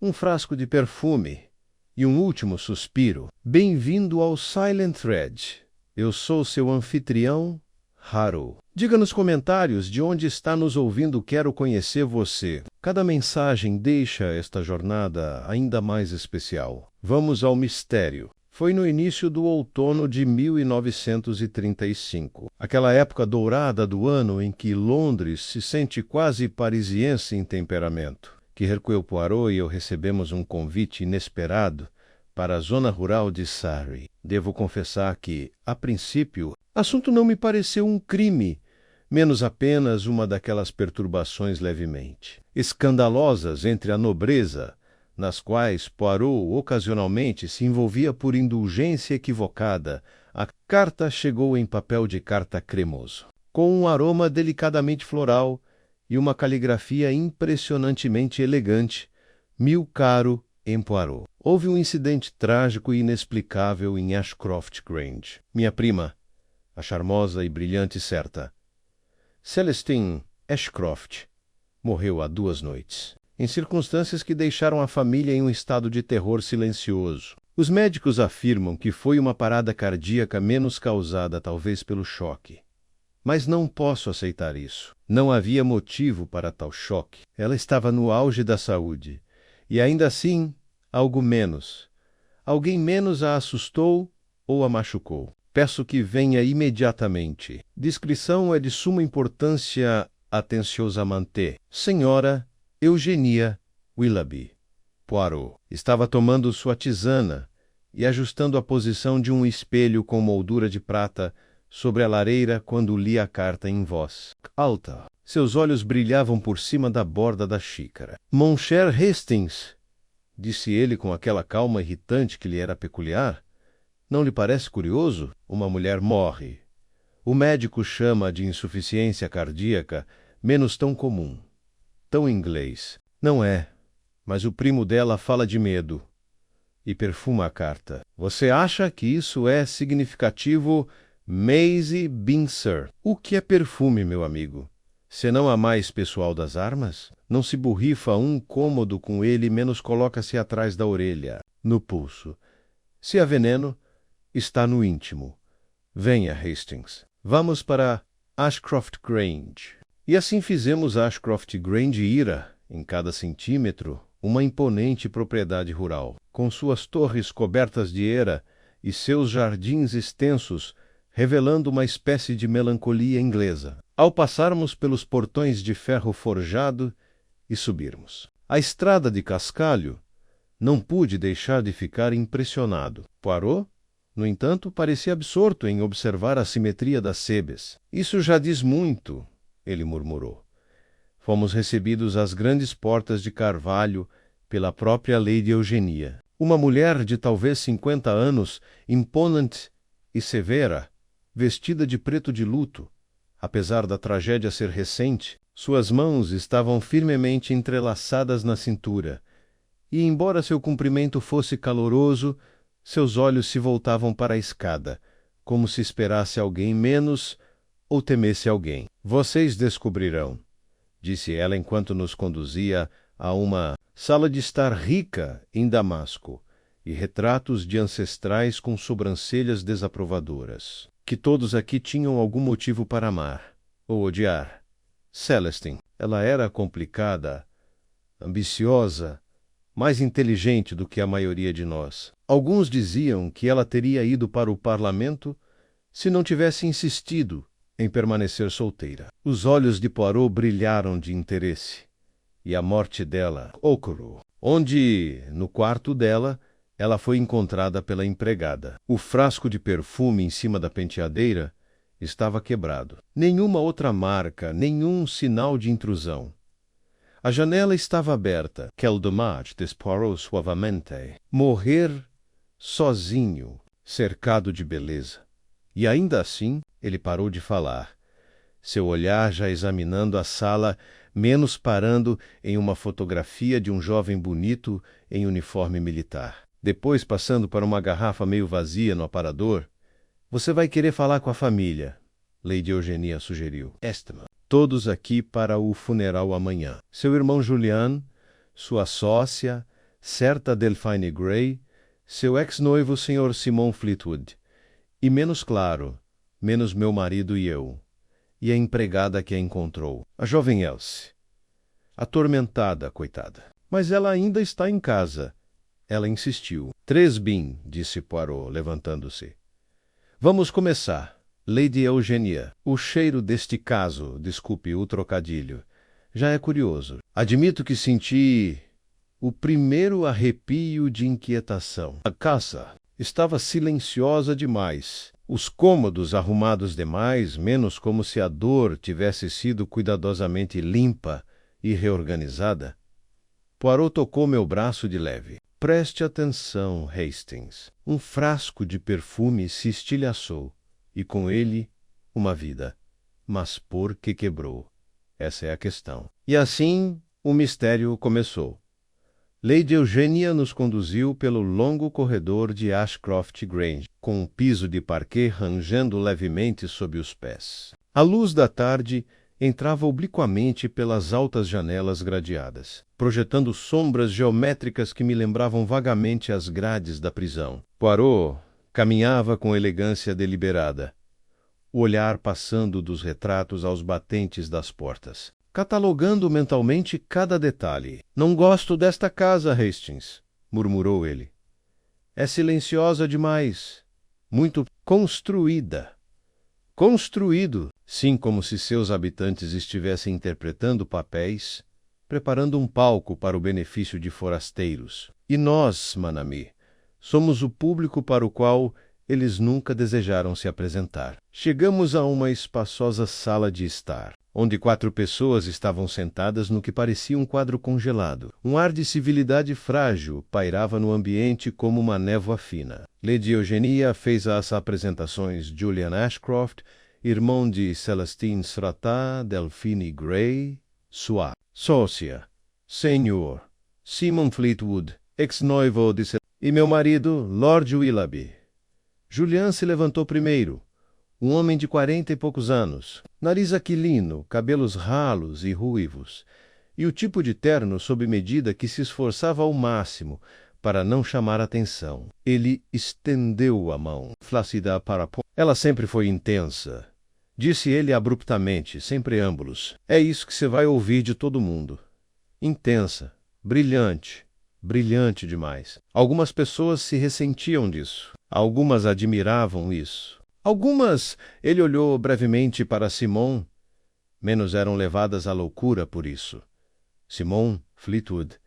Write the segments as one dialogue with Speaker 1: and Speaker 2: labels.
Speaker 1: um frasco de perfume e um último suspiro. Bem-vindo ao Silent Thread. Eu sou seu anfitrião, Haru. Diga nos comentários de onde está nos ouvindo, quero conhecer você. Cada mensagem deixa esta jornada ainda mais especial. Vamos ao mistério. Foi no início do outono de 1935, aquela época dourada do ano em que Londres se sente quase parisiense em temperamento, que Hercule Poirot e eu recebemos um convite inesperado para a zona rural de Surrey. Devo confessar que, a princípio, assunto não me pareceu um crime, menos apenas uma daquelas perturbações levemente escandalosas entre a nobreza, nas quais Poirot ocasionalmente se envolvia por indulgência equivocada. A carta chegou em papel de carta cremoso, com um aroma delicadamente floral e uma caligrafia impressionantemente elegante. Meu caro em Poirot. Houve um incidente trágico e inexplicável em Ashcroft Grange. Minha prima, a charmosa e brilhante certa Celestine Ashcroft, morreu há 2 noites, em circunstâncias que deixaram a família em um estado de terror silencioso. Os médicos afirmam que foi uma parada cardíaca menos causada talvez pelo choque. Mas não posso aceitar isso. Não havia motivo para tal choque. Ela estava no auge da saúde. E ainda assim, algo menos. Alguém menos a assustou ou a machucou. Peço que venha imediatamente. Descrição é de suma importância atenciosamente. Senhora Eugenia Willoughby. Poirot estava tomando sua tisana e ajustando a posição de um espelho com moldura de prata sobre a lareira quando li a carta em voz alta. Seus olhos brilhavam por cima da borda da xícara. Mon cher Hastings, disse ele com aquela calma irritante que lhe era peculiar, não lhe parece curioso? Uma mulher morre. O médico chama de insuficiência cardíaca, menos tão comum. Tão inglês. Não é, mas o primo dela fala de medo. E perfuma a carta. Você acha que isso é significativo? Maisie Bincer. O que é perfume, meu amigo? Senão a mais pessoal das armas? Não se borrifa um cômodo com ele, menos coloca-se atrás da orelha, no pulso. Se há veneno, está no íntimo. Venha, Hastings. Vamos para Ashcroft Grange. E assim fizemos Ashcroft Grange ira, em cada centímetro, uma imponente propriedade rural, com suas torres cobertas de eira e seus jardins extensos, revelando uma espécie de melancolia inglesa. Ao passarmos pelos portões de ferro forjado e subirmos a estrada de cascalho, não pude deixar de ficar impressionado. Poirot, no entanto, parecia absorto em observar a simetria das sebes. Isso já diz muito, ele murmurou. Fomos recebidos às grandes portas de carvalho pela própria Lady Eugenia. Uma mulher de talvez 50 anos, imponente e severa, vestida de preto de luto. Apesar da tragédia ser recente, suas mãos estavam firmemente entrelaçadas na cintura, e embora seu cumprimento fosse caloroso, seus olhos se voltavam para a escada, como se esperasse alguém menos ou temesse alguém. Vocês descobrirão, disse ela enquanto nos conduzia a uma sala de estar rica em damasco e retratos de ancestrais com sobrancelhas desaprovadoras, que todos aqui tinham algum motivo para amar ou odiar. Celestine, ela era complicada, ambiciosa, mais inteligente do que a maioria de nós. Alguns diziam que ela teria ido para o parlamento se não tivesse insistido em permanecer solteira. Os olhos de Poirot brilharam de interesse. E a morte dela ocorreu, onde, no quarto dela, ela foi encontrada pela empregada. O frasco de perfume em cima da penteadeira estava quebrado. Nenhuma outra marca, nenhum sinal de intrusão. A janela estava aberta. Quel dommage, disse Poirot suavemente. Morrer sozinho, cercado de beleza. E ainda assim, ele parou de falar, seu olhar já examinando a sala, menos parando em uma fotografia de um jovem bonito em uniforme militar. Depois, passando para uma garrafa meio vazia no aparador, você vai querer falar com a família, Lady Eugenia sugeriu. Estima. Todos aqui para o funeral amanhã. Seu irmão Julian, sua sócia, certa Delphine Gray, seu ex-noivo Sr. Simon Fleetwood, e menos claro, menos meu marido e eu, e a empregada que a encontrou, a jovem Elsie. Atormentada, coitada. Mas ela ainda está em casa. Ela insistiu. 3 bin, disse Poirot, levantando-se. Vamos começar. Lady Eugenia. O cheiro deste caso, desculpe o trocadilho, já é curioso. Admito que senti o primeiro arrepio de inquietação. A casa estava silenciosa demais. Os cômodos arrumados demais, menos como se a dor tivesse sido cuidadosamente limpa e reorganizada. Poirot tocou meu braço de leve. Preste atenção, Hastings. Um frasco de perfume se estilhaçou, e com ele, uma vida. Mas por que quebrou? Essa é a questão. E assim, o mistério começou. Lady Eugenia nos conduziu pelo longo corredor de Ashcroft Grange, com um piso de parquet rangendo levemente sob os pés. A luz da tarde entrava obliquamente pelas altas janelas gradeadas, projetando sombras geométricas que me lembravam vagamente as grades da prisão. Poirot caminhava com elegância deliberada, o olhar passando dos retratos aos batentes das portas, catalogando mentalmente cada detalhe. Não gosto desta casa, Hastings, murmurou ele. É silenciosa demais, muito construída. Construído, sim, como se seus habitantes estivessem interpretando papéis, preparando um palco para o benefício de forasteiros. E nós, mon ami, somos o público para o qual eles nunca desejaram se apresentar. Chegamos a uma espaçosa sala de estar, onde 4 pessoas estavam sentadas no que parecia um quadro congelado. Um ar de civilidade frágil pairava no ambiente como uma névoa fina. Lady Eugenia fez as apresentações Julian Ashcroft, irmão de Celestine Sratá, Delphine Gray, sua sócia, Senhor Simon Fleetwood, ex-noivo de e meu marido, Lord Willoughby. Julian se levantou primeiro, um homem de 40 e poucos anos, nariz aquilino, cabelos ralos e ruivos, e o tipo de terno sob medida que se esforçava ao máximo para não chamar atenção. Ele estendeu a mão, flácida para Ela sempre foi intensa, disse ele abruptamente, sem preâmbulos. É isso que você vai ouvir de todo mundo. Intensa, brilhante, brilhante demais. Algumas pessoas se ressentiam disso. Algumas admiravam isso. Algumas, ele olhou brevemente para Simon, menos eram levadas à loucura por isso. Simon Fleetwood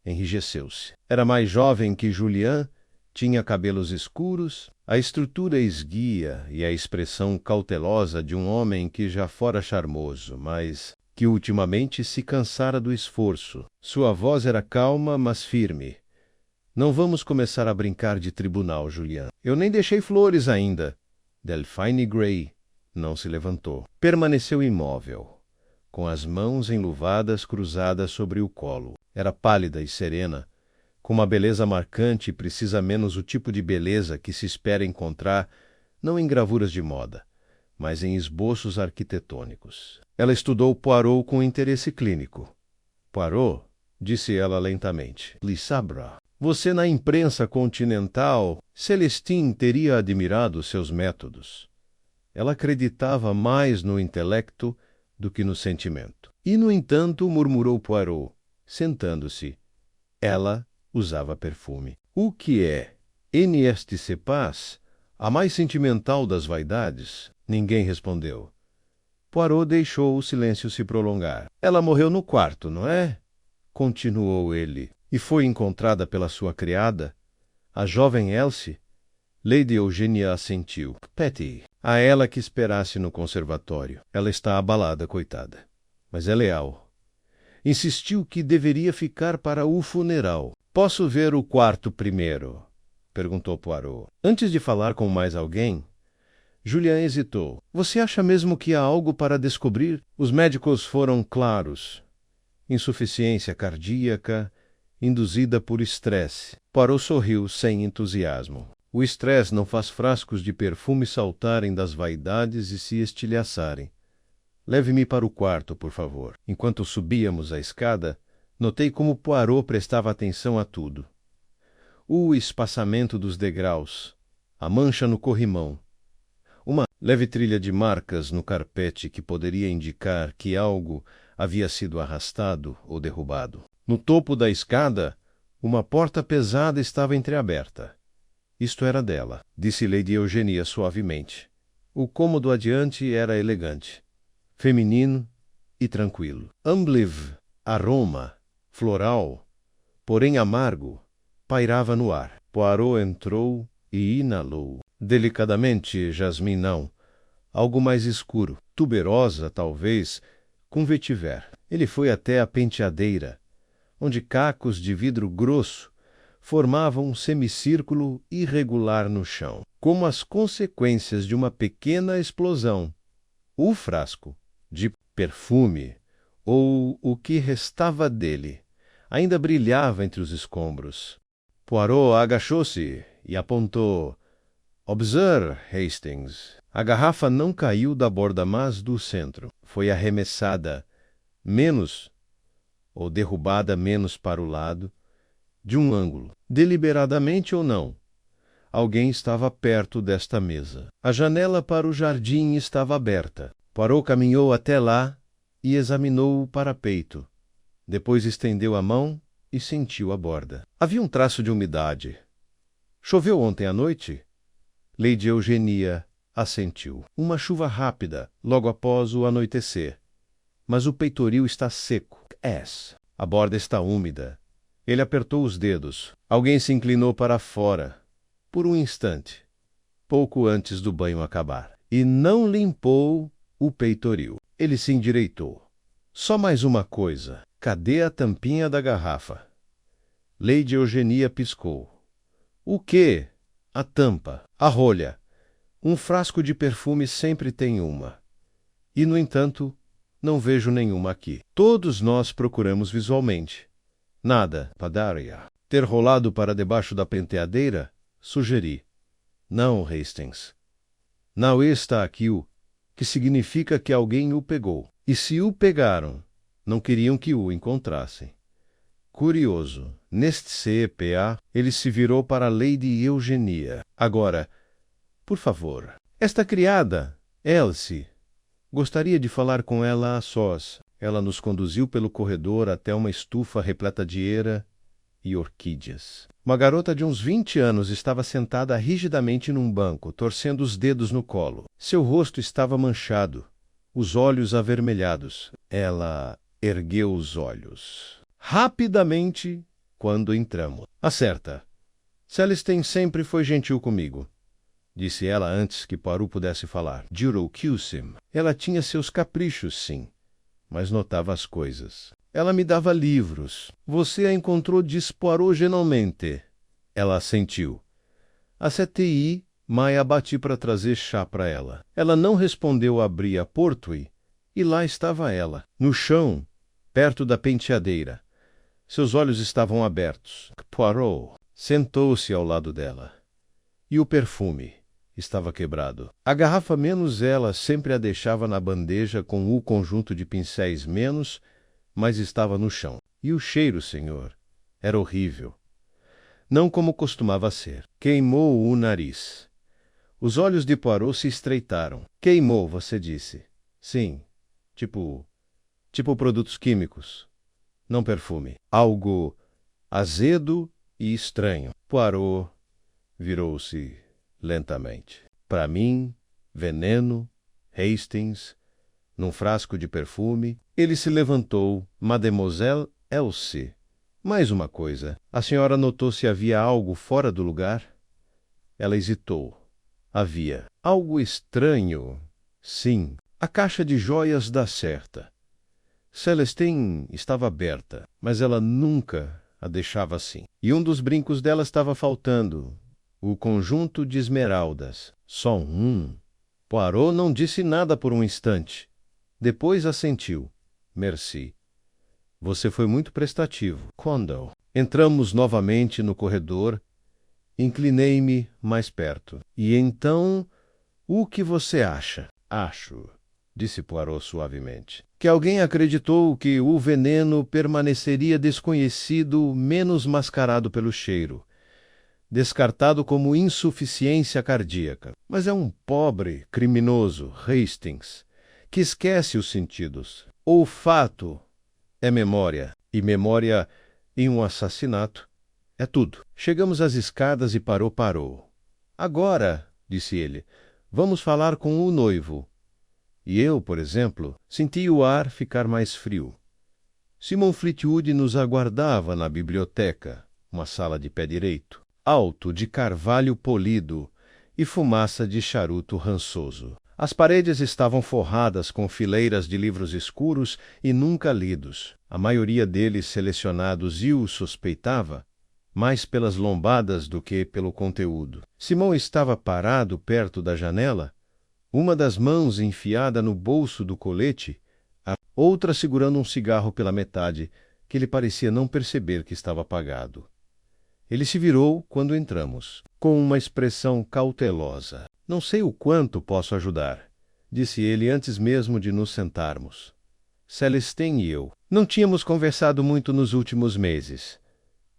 Speaker 1: enrijeceu-se. Era mais jovem que Julian, tinha cabelos escuros, a estrutura esguia e a expressão cautelosa de um homem que já fora charmoso, mas que ultimamente se cansara do esforço. Sua voz era calma, mas firme. Não vamos começar a brincar de tribunal, Julian. Eu nem deixei flores ainda. Delphine Gray não se levantou. Permaneceu imóvel, com as mãos enluvadas cruzadas sobre o colo. Era pálida e serena, com uma beleza marcante e precisa menos o tipo de beleza que se espera encontrar não em gravuras de moda, mas em esboços arquitetônicos. Ela estudou Poirot com interesse clínico. Poirot, disse ela lentamente, lhe sabra. Você na imprensa continental, Celestine teria admirado seus métodos. Ela acreditava mais no intelecto do que no sentimento. E, no entanto, murmurou Poirot, sentando-se, ela usava perfume. O que é, N.S. Cepas, a mais sentimental das vaidades? Ninguém respondeu. Poirot deixou o silêncio se prolongar. Ela morreu no quarto, não é? Continuou ele. E foi encontrada pela sua criada, a jovem Elsie? Lady Eugenia assentiu. Patty, a ela que esperasse no conservatório. Ela está abalada, coitada. Mas é leal. Insistiu que deveria ficar para o funeral. Posso ver o quarto primeiro? Perguntou Poirot. Antes de falar com mais alguém, Julian hesitou. Você acha mesmo que há algo para descobrir? Os médicos foram claros. Insuficiência cardíaca induzida por estresse. Poirot sorriu sem entusiasmo. O estresse não faz frascos de perfume saltarem das vaidades e se estilhaçarem. Leve-me para o quarto, por favor. Enquanto subíamos a escada, Notei como Poirot prestava atenção a tudo. O espaçamento dos degraus, a mancha no corrimão, uma leve trilha de marcas no carpete que poderia indicar que algo havia sido arrastado ou derrubado. No topo da escada, uma porta pesada estava entreaberta. Isto era dela, disse Lady Eugenia suavemente. O cômodo adiante era elegante, feminino e tranquilo. Amblive, aroma, floral, porém amargo, pairava no ar. Poirot entrou e inalou. Delicadamente, jasmim não. Algo mais escuro, tuberosa, talvez, com vetiver. Ele foi até a penteadeira, onde cacos de vidro grosso formavam um semicírculo irregular no chão, como as consequências de uma pequena explosão. O frasco de perfume, ou o que restava dele, ainda brilhava entre os escombros. Poirot agachou-se e apontou. Observe, Hastings. A garrafa não caiu da borda, mas do centro. Foi arremessada menos, ou derrubada menos para o lado, de um ângulo. Deliberadamente ou não, alguém estava perto desta mesa. A janela para o jardim estava aberta. Poirot caminhou até lá e examinou o parapeito. Depois estendeu a mão e sentiu a borda. Havia um traço de umidade. Choveu ontem à noite? Lady Eugenia assentiu. Uma chuva rápida, logo após o anoitecer. Mas o peitoril está seco. A borda está úmida. Ele apertou os dedos. Alguém se inclinou para fora, por um instante, pouco antes do banho acabar, e não limpou o peitoril. Ele se endireitou. Só mais uma coisa. Cadê a tampinha da garrafa? Lady Eugenia piscou. O quê? A tampa. A rolha. Um frasco de perfume sempre tem uma. E, no entanto, não vejo nenhuma aqui. Todos nós procuramos visualmente. Nada, padaria. Ter rolado para debaixo da penteadeira? Sugeri. Não, Hastings. Não está aqui o que significa que alguém o pegou. E se o pegaram, não queriam que o encontrassem. Curioso. Neste CPA, ele se virou para Lady Eugenia. Agora, por favor, esta criada, Elsie, gostaria de falar com ela a sós. Ela nos conduziu pelo corredor até uma estufa repleta de eira e orquídeas. Uma garota de uns 20 anos estava sentada rigidamente num banco, torcendo os dedos no colo. Seu rosto estava manchado, os olhos avermelhados. Ela ergueu os olhos rapidamente quando entramos. Acerta. Celestine sempre foi gentil comigo, disse ela antes que Poirot pudesse falar. Juro Q-sim. Ela tinha seus caprichos, sim, mas notava as coisas. Ela me dava livros. Você a encontrou disporogenalmente. Ela assentiu. A CTI, mas a bati para trazer chá para ela. Ela não respondeu. Abri a porta e lá estava ela, no chão, perto da penteadeira. Seus olhos estavam abertos. Poirot sentou-se ao lado dela. E o perfume estava quebrado. A garrafa menos ela sempre a deixava na bandeja com o conjunto de pincéis menos, mas estava no chão. E o cheiro, senhor, era horrível. Não como costumava ser. Queimou o nariz. Os olhos de Poirot se estreitaram. Queimou, você disse. Sim, tipo produtos químicos. Não perfume. Algo azedo e estranho. Poirot virou-se lentamente. Para mim, veneno, Hastings, num frasco de perfume. Ele se levantou. Mademoiselle Elsie. Mais uma coisa. A senhora notou se havia algo fora do lugar? Ela hesitou. Havia. Algo estranho. Sim. A caixa de joias dá certa. Celestine estava aberta, mas ela nunca a deixava assim. E um dos brincos dela estava faltando. O conjunto de esmeraldas. Só um. Poirot não disse nada por um instante. Depois assentiu. Merci. Você foi muito prestativo. Quando entramos novamente no corredor, inclinei-me mais perto. E então, o que você acha? Acho, disse Poirot suavemente, que alguém acreditou que o veneno permaneceria desconhecido, menos mascarado pelo cheiro, descartado como insuficiência cardíaca. Mas é um pobre criminoso, Hastings, que esquece os sentidos. Olfato é memória, e memória em um assassinato é tudo. Chegamos às escadas e parou. Agora, disse ele, vamos falar com o noivo. E eu, por exemplo, senti o ar ficar mais frio. Simon Fleetwood nos aguardava na biblioteca, uma sala de pé direito, alto de carvalho polido e fumaça de charuto rançoso. As paredes estavam forradas com fileiras de livros escuros e nunca lidos, a maioria deles selecionados, e o suspeitava, mais pelas lombadas do que pelo conteúdo. Simon estava parado perto da janela, uma das mãos enfiada no bolso do colete, a outra segurando um cigarro pela metade, que ele parecia não perceber que estava apagado. Ele se virou quando entramos, com uma expressão cautelosa. Não sei o quanto posso ajudar, disse ele antes mesmo de nos sentarmos. Celestine e eu não tínhamos conversado muito nos últimos meses.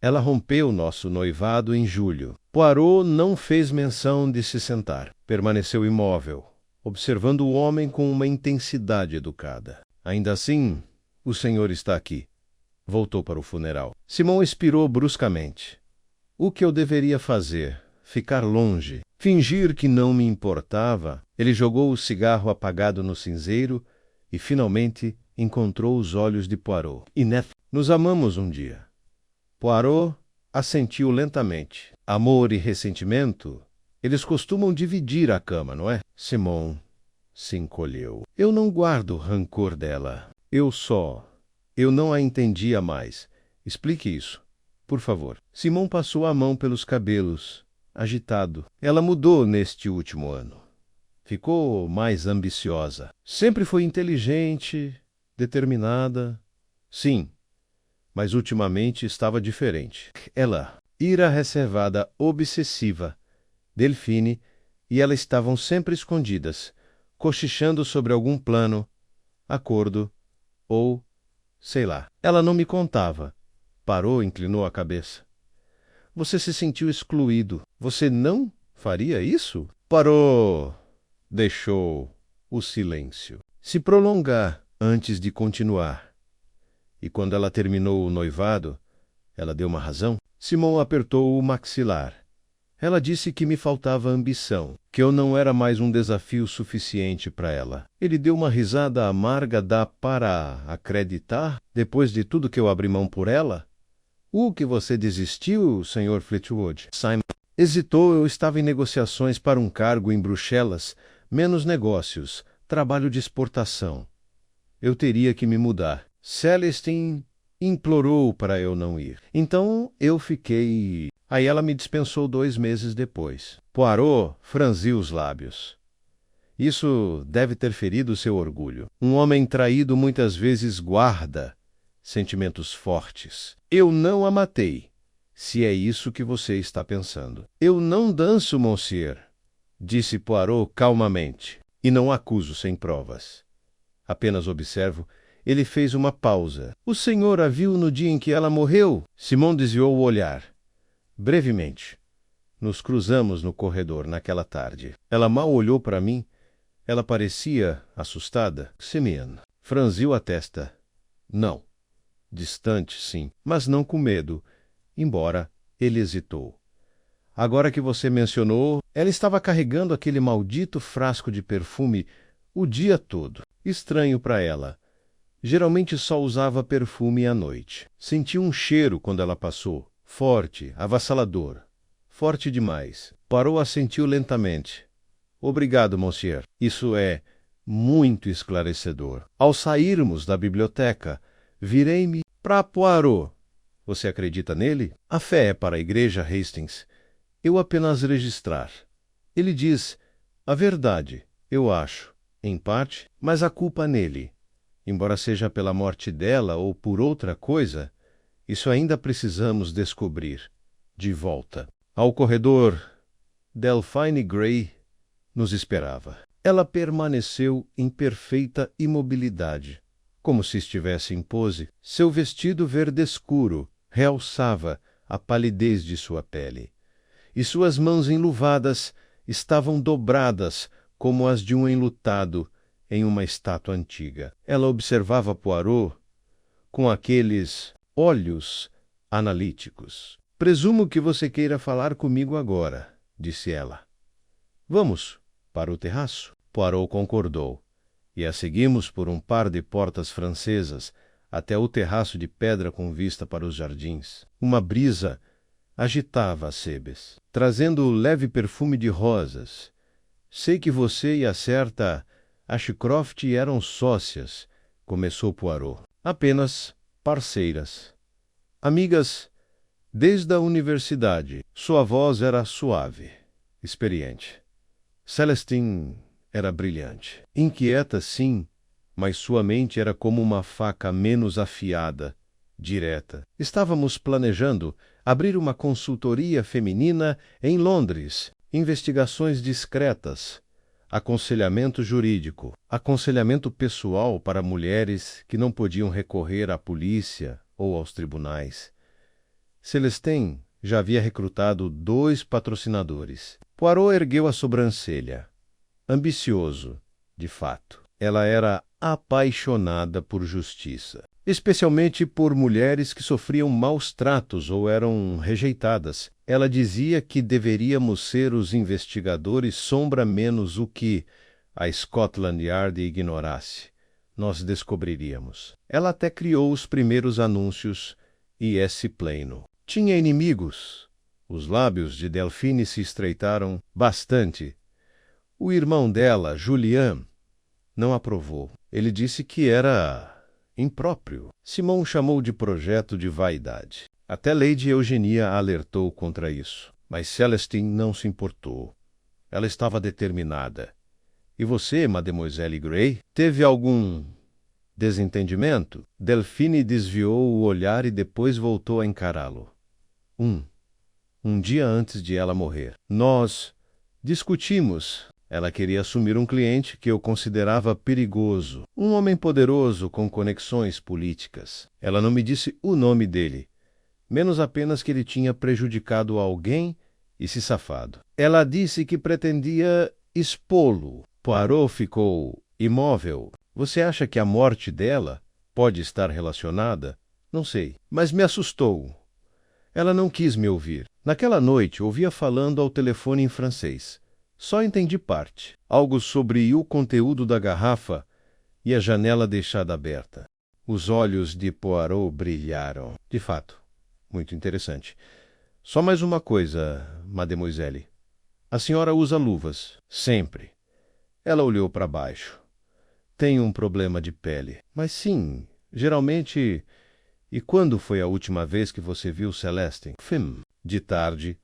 Speaker 1: Ela rompeu nosso noivado em julho. Poirot não fez menção de se sentar. Permaneceu imóvel, observando o homem com uma intensidade educada. Ainda assim, o senhor está aqui. Voltou para o funeral. Simon expirou bruscamente. O que eu deveria fazer? Ficar longe? Fingir que não me importava? Ele jogou o cigarro apagado no cinzeiro e, finalmente, encontrou os olhos de Poirot. Nos amamos um dia. Poirot assentiu lentamente. Amor e ressentimento, eles costumam dividir a cama, não é? Simon se encolheu. Eu não guardo rancor dela. Eu não a entendia mais. Explique isso, por favor. Simon passou a mão pelos cabelos, agitado. Ela mudou neste último ano. Ficou mais ambiciosa. Sempre foi inteligente, determinada. Sim, mas ultimamente estava diferente. Ela, ira reservada, obsessiva. Delphine e ela estavam sempre escondidas, cochichando sobre algum plano, acordo ou, sei lá. Ela não me contava. Parou, inclinou a cabeça. Você se sentiu excluído. Você não faria isso? Parou. Deixou o silêncio se prolongar antes de continuar. E quando ela terminou o noivado, ela deu uma razão. Simon apertou o maxilar. Ela disse que me faltava ambição, que eu não era mais um desafio suficiente para ela. Ele deu uma risada amarga. Dá para acreditar, depois de tudo que eu abri mão por ela? O que você desistiu, Sr. Fleetwood? Simon hesitou. Eu estava em negociações para um cargo em Bruxelas, menos negócios, trabalho de exportação. Eu teria que me mudar. Celestine implorou para eu não ir. Então eu fiquei. Aí ela me dispensou 2 meses depois. Poirot franziu os lábios. Isso deve ter ferido seu orgulho. Um homem traído muitas vezes guarda sentimentos fortes. Eu não a matei, se é isso que você está pensando. Eu não danço, monsieur, disse Poirot calmamente, e não acuso sem provas. Apenas observo. Ele fez uma pausa. O senhor a viu no dia em que ela morreu? Simon desviou o olhar. Brevemente. Nos cruzamos no corredor naquela tarde. Ela mal olhou para mim. Ela parecia assustada. Simeon franziu a testa. Não. Distante, sim, mas não com medo, embora ele hesitou. Agora que você mencionou, ela estava carregando aquele maldito frasco de perfume o dia todo. Estranho para ela. Geralmente só usava perfume à noite. Senti um cheiro quando ela passou. Forte, avassalador. Forte demais. Parou, assentiu lentamente. Obrigado, monsieur. Isso é muito esclarecedor. Ao sairmos da biblioteca, virei-me para Poirot. Você acredita nele? A fé é para a igreja, Hastings. Eu apenas registrar. Ele diz a verdade, eu acho, em parte, mas a culpa nele. Embora seja pela morte dela ou por outra coisa, isso ainda precisamos descobrir. De volta ao corredor, Delphine Gray nos esperava. Ela permaneceu em perfeita imobilidade, como se estivesse em pose. Seu vestido verde escuro realçava a palidez de sua pele, e suas mãos enluvadas estavam dobradas como as de um enlutado em uma estátua antiga. Ela observava Poirot com aqueles olhos analíticos. "Presumo que você queira falar comigo agora", disse ela. "Vamos para o terraço?" Poirot concordou, e a seguimos por um par de portas francesas até o terraço de pedra com vista para os jardins. Uma brisa agitava as sebes, trazendo leve perfume de rosas. "Sei que você e a certa Ashcroft eram sócias", começou Poirot. "Apenas parceiras. Amigas desde a universidade." Sua voz era suave, experiente. Celestine era brilhante. Inquieta, sim, mas sua mente era como uma faca menos afiada, direta. "Estávamos planejando abrir uma consultoria feminina em Londres. Investigações discretas, aconselhamento jurídico, aconselhamento pessoal para mulheres que não podiam recorrer à polícia ou aos tribunais." Celestine já havia recrutado 2 patrocinadores. Poirot ergueu a sobrancelha. Ambicioso, de fato. Ela era apaixonada por justiça, especialmente por mulheres que sofriam maus tratos ou eram rejeitadas. Ela dizia que deveríamos ser os investigadores sombra menos o que a Scotland Yard ignorasse. Nós descobriríamos. Ela até criou os primeiros anúncios I.S. Plano. Tinha inimigos. Os lábios de Delphine se estreitaram bastante. O irmão dela, Julian, não aprovou. Ele disse que era impróprio. Simon chamou de projeto de vaidade. Até Lady Eugenia alertou contra isso. Mas Celestine não se importou. Ela estava determinada. "E você, Mademoiselle Grey, teve algum desentendimento?" Delphine desviou o olhar e depois voltou a encará-lo. Um dia antes de ela morrer. Nós discutimos. Ela queria assumir um cliente que eu considerava perigoso, um homem poderoso com conexões políticas. Ela não me disse o nome dele, menos apenas que ele tinha prejudicado alguém e se safado. Ela disse que pretendia expô-lo. Poirot ficou imóvel. "Você acha que a morte dela pode estar relacionada?" "Não sei, mas me assustou." Ela não quis me ouvir. Naquela noite, ouvia falando ao telefone em francês. Só entendi parte. Algo sobre o conteúdo da garrafa e a janela deixada aberta. Os olhos de Poirot brilharam. "De fato, muito interessante. Só mais uma coisa, mademoiselle. A senhora usa luvas?" "Sempre." Ela olhou para baixo. "Tenho um problema de pele." "Mas sim, geralmente... E quando foi a última vez que você viu Celestine?" "De tarde.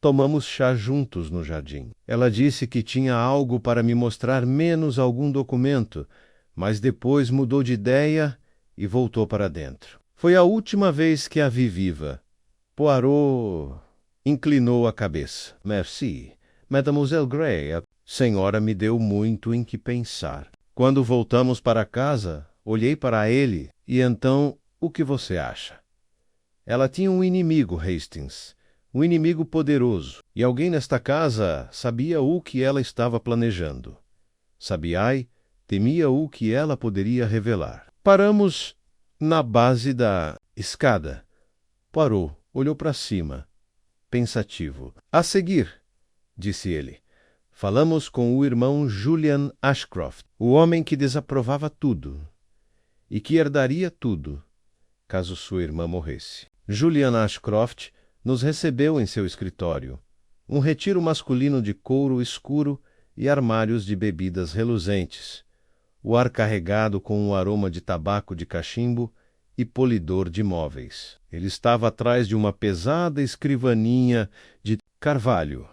Speaker 1: Tomamos chá juntos no jardim. Ela disse que tinha algo para me mostrar, menos algum documento, mas depois mudou de ideia e voltou para dentro. Foi a última vez que a vi viva." Poirot inclinou a cabeça. "Merci. Mademoiselle Grey, a senhora me deu muito em que pensar." Quando voltamos para casa, olhei para ele e então... "O que você acha?" Ela tinha um inimigo, Hastings, um inimigo poderoso, e alguém nesta casa sabia o que ela estava planejando. Sabiai temia o que ela poderia revelar. Paramos na base da escada. Poirot olhou para cima, pensativo. "A seguir", disse ele, "falamos com o irmão Julian Ashcroft, o homem que desaprovava tudo e que herdaria tudo caso sua irmã morresse. Julian Ashcroft nos recebeu em seu escritório. Um retiro masculino de couro escuro e armários de bebidas reluzentes. O ar carregado com um aroma de tabaco de cachimbo e polidor de móveis. Ele estava atrás de uma pesada escrivaninha de carvalho,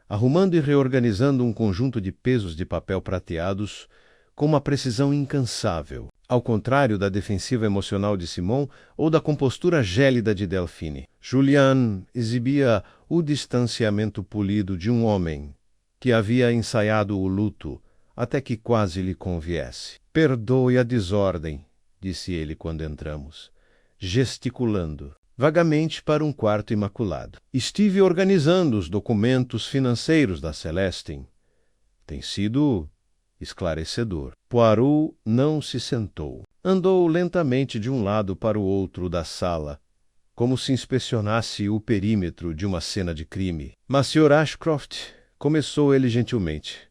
Speaker 1: arrumando e reorganizando um conjunto de pesos de papel prateados com uma precisão incansável, ao contrário da defensiva emocional de Simon ou da compostura gélida de Delphine. Julian exibia o distanciamento polido de um homem que havia ensaiado o luto até que quase lhe conviesse. "Perdoe a desordem", disse ele quando entramos, gesticulando vagamente para um quarto imaculado. Estive organizando os documentos financeiros da Celestin. Tem sido esclarecedor. Poirot não se sentou. Andou lentamente de um lado para o outro da sala, como se inspecionasse o perímetro de uma cena de crime. Mas, Sr. Ashcroft, começou ele gentilmente,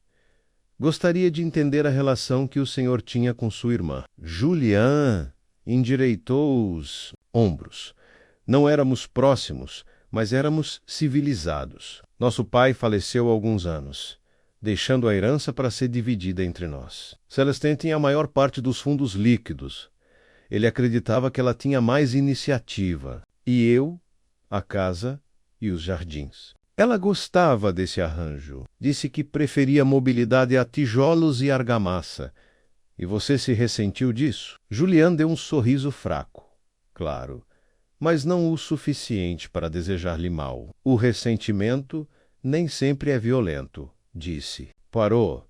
Speaker 1: gostaria de entender a relação que o senhor tinha com sua irmã. Julian endireitou os ombros. Não éramos próximos, mas éramos civilizados. Nosso pai faleceu há alguns anos, deixando a herança para ser dividida entre nós. Celestin tinha a maior parte dos fundos líquidos. Ele acreditava que ela tinha mais iniciativa. E eu, a casa e os jardins. Ela gostava desse arranjo. Disse que preferia mobilidade a tijolos e argamassa. E você se ressentiu disso? Julian deu um sorriso fraco. Claro, mas não o suficiente para desejar-lhe mal. O ressentimento nem sempre é violento, disse. Poirot,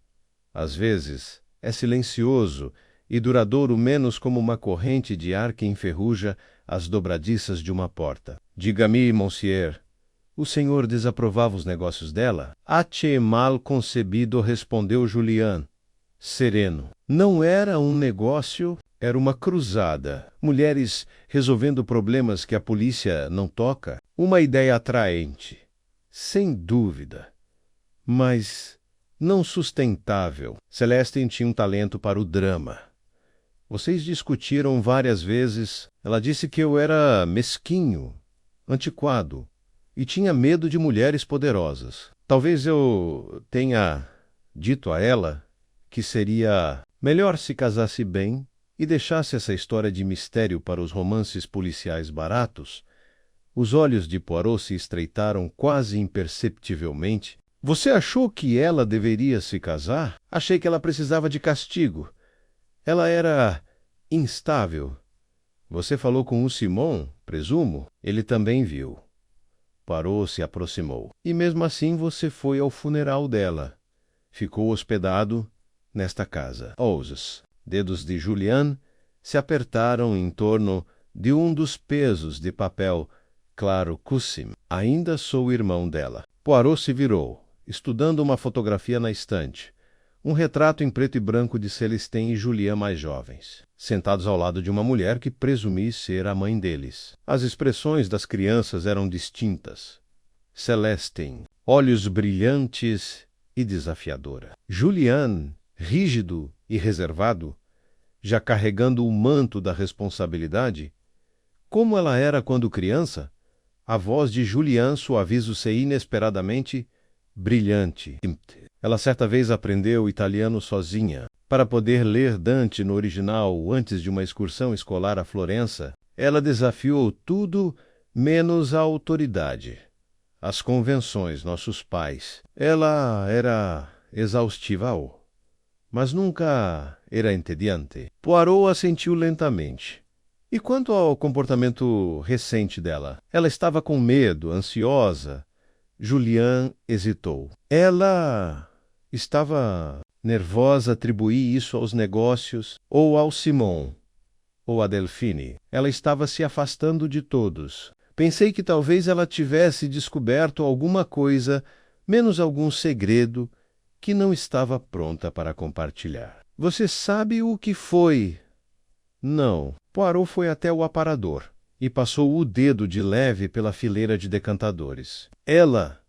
Speaker 1: às vezes, é silencioso e duradouro menos como uma corrente de ar que enferruja as dobradiças de uma porta. Diga-me, monsieur, o senhor desaprovava os negócios dela? Ache mal concebido, respondeu Julian, sereno. Não era um negócio, era uma cruzada. Mulheres resolvendo problemas que a polícia não toca. Uma ideia atraente, sem dúvida, mas não sustentável. Celestin tinha um talento para o drama. Vocês discutiram várias vezes. Ela disse que eu era mesquinho, antiquado, e tinha medo de mulheres poderosas. Talvez eu tenha dito a ela que seria melhor se casasse bem e deixasse essa história de mistério para os romances policiais baratos. Os olhos de Poirot se estreitaram quase imperceptivelmente. Você achou que ela deveria se casar? Achei que ela precisava de castigo. Ela era instável. Você falou com o Simon, presumo? Ele também viu. Poirot se aproximou. E mesmo assim você foi ao funeral dela. Ficou hospedado nesta casa. Os dedos de Julian se apertaram em torno de um dos pesos de papel claro cussim. Ainda sou irmão dela. Poirot se virou, estudando uma fotografia na estante. Um retrato em preto e branco de Celestin e Julian mais jovens, sentados ao lado de uma mulher que presumi ser a mãe deles. As expressões das crianças eram distintas. Celestin, olhos brilhantes e desafiadora. Julian, rígido e reservado, já carregando o manto da responsabilidade. Como ela era quando criança, a voz de Julian suaviza-se inesperadamente, brilhante. Ela certa vez aprendeu italiano sozinha. Para poder ler Dante no original antes de uma excursão escolar a Florença, ela desafiou tudo menos a autoridade, as convenções, nossos pais. Ela era exaustiva, mas nunca era entediante. Poirot assentiu lentamente. E quanto ao comportamento recente dela? Ela estava com medo, ansiosa. Julian hesitou. Ela estava nervosa, atribuí isso aos negócios, ou ao Simon, ou a Delphine. Ela estava se afastando de todos. Pensei que talvez ela tivesse descoberto alguma coisa, menos algum segredo, que não estava pronta para compartilhar. Você sabe o que foi? Não. Poirot foi até o aparador e passou o dedo de leve pela fileira de decantadores. Ela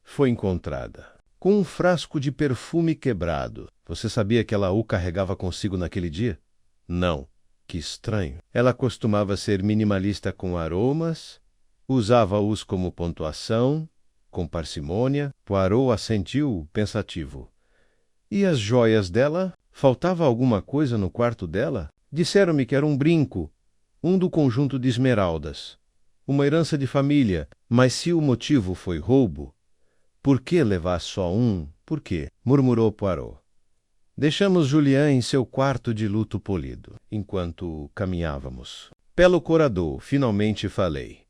Speaker 1: foi encontrada com um frasco de perfume quebrado. Você sabia que ela o carregava consigo naquele dia? Não. Que estranho. Ela costumava ser minimalista com aromas, usava-os como pontuação, com parcimônia. Poirot assentiu, pensativo. E as joias dela? Faltava alguma coisa no quarto dela? Disseram-me que era um brinco, um do conjunto de esmeraldas, uma herança de família. Mas se o motivo foi roubo, por que levar só um? Por quê? Murmurou Poirot. Deixamos Julian em seu quarto de luto polido, enquanto caminhávamos. Pelo corador, finalmente falei.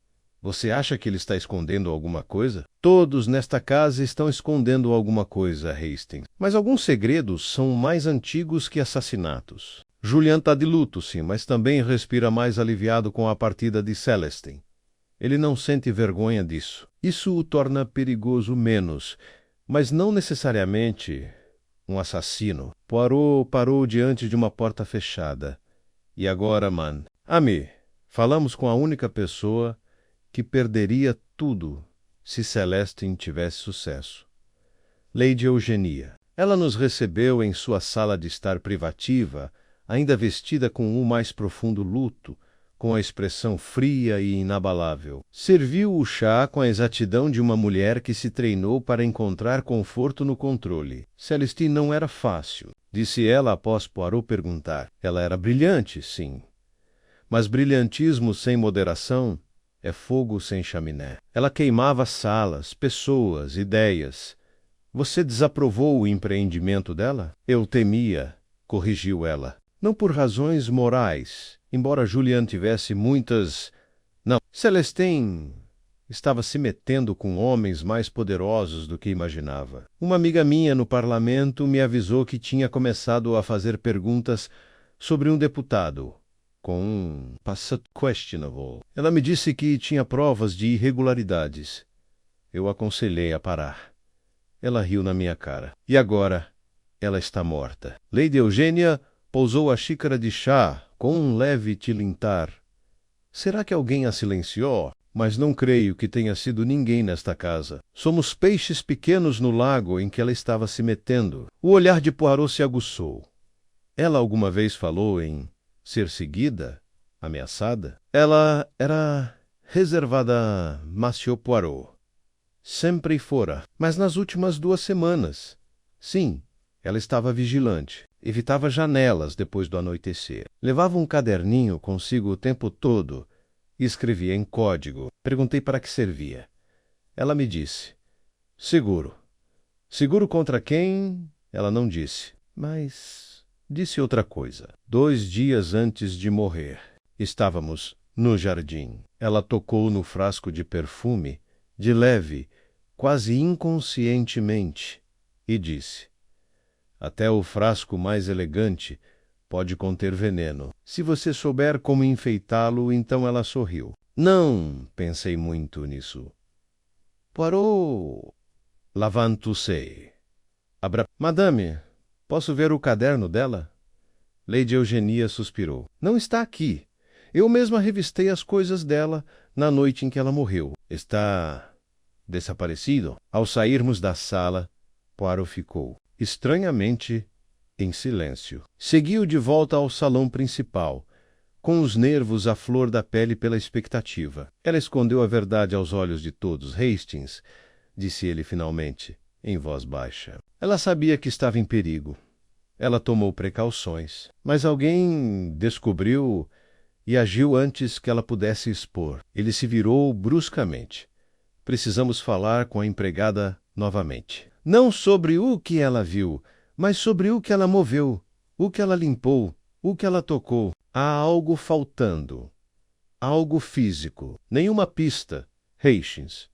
Speaker 1: Você acha que ele está escondendo alguma coisa? Todos nesta casa estão escondendo alguma coisa, Hastings. Mas alguns segredos são mais antigos que assassinatos. Julian está de luto, sim, mas também respira mais aliviado com a partida de Celestine. Ele não sente vergonha disso. Isso o torna perigoso menos, mas não necessariamente um assassino. Poirot parou diante de uma porta fechada. E agora, man? Ami, falamos com a única pessoa que perderia tudo se Celestine tivesse sucesso. Lady Eugenia. Ela nos recebeu em sua sala de estar privativa, ainda vestida com o mais profundo luto, com a expressão fria e inabalável. Serviu o chá com a exatidão de uma mulher que se treinou para encontrar conforto no controle. Celestine não era fácil, disse ela após Poirot perguntar. Ela era brilhante, sim. Mas brilhantismo sem moderação é fogo sem chaminé. Ela queimava salas, pessoas, ideias. Você desaprovou o empreendimento dela? Eu temia, corrigiu ela. Não por razões morais, embora Julian tivesse muitas... Não, Celestine estava se metendo com homens mais poderosos do que imaginava. Uma amiga minha no parlamento me avisou que tinha começado a fazer perguntas sobre um deputado com um passado questionable. Ela me disse que tinha provas de irregularidades. Eu aconselhei a parar. Ela riu na minha cara. E agora? Ela está morta. Lady Eugênia pousou a xícara de chá com um leve tilintar. Será que alguém a silenciou? Mas não creio que tenha sido ninguém nesta casa. Somos peixes pequenos no lago em que ela estava se metendo. O olhar de Poirot se aguçou. Ela alguma vez falou em ser seguida? Ameaçada? Ela era reservada a Monsieur Poirot. Sempre fora. Mas nas últimas 2 semanas. Sim, ela estava vigilante. Evitava janelas depois do anoitecer. Levava um caderninho consigo o tempo todo e escrevia em código. Perguntei para que servia. Ela me disse. Seguro. Seguro contra quem? Ela não disse. Mas disse outra coisa. 2 dias antes de morrer. Estávamos no jardim. Ela tocou no frasco de perfume, de leve, quase inconscientemente, e disse: até o frasco mais elegante pode conter veneno. Se você souber como enfeitá-lo, então ela sorriu. Não, pensei muito nisso. Poirot, lavant-se. Madame, posso ver o caderno dela? Lady Eugenia suspirou. Não está aqui. Eu mesma revistei as coisas dela na noite em que ela morreu. Está desaparecido? Ao sairmos da sala, Poirot ficou estranhamente em silêncio. Seguiu de volta ao salão principal, com os nervos à flor da pele pela expectativa. Ela escondeu a verdade aos olhos de todos. Hastings, disse ele finalmente, em voz baixa. Ela sabia que estava em perigo. Ela tomou precauções, mas alguém descobriu e agiu antes que ela pudesse expor. Ele se virou bruscamente. Precisamos falar com a empregada novamente. Não sobre o que ela viu, mas sobre o que ela moveu, o que ela limpou, o que ela tocou. Há algo faltando. Algo físico. Nenhuma pista. Hastings.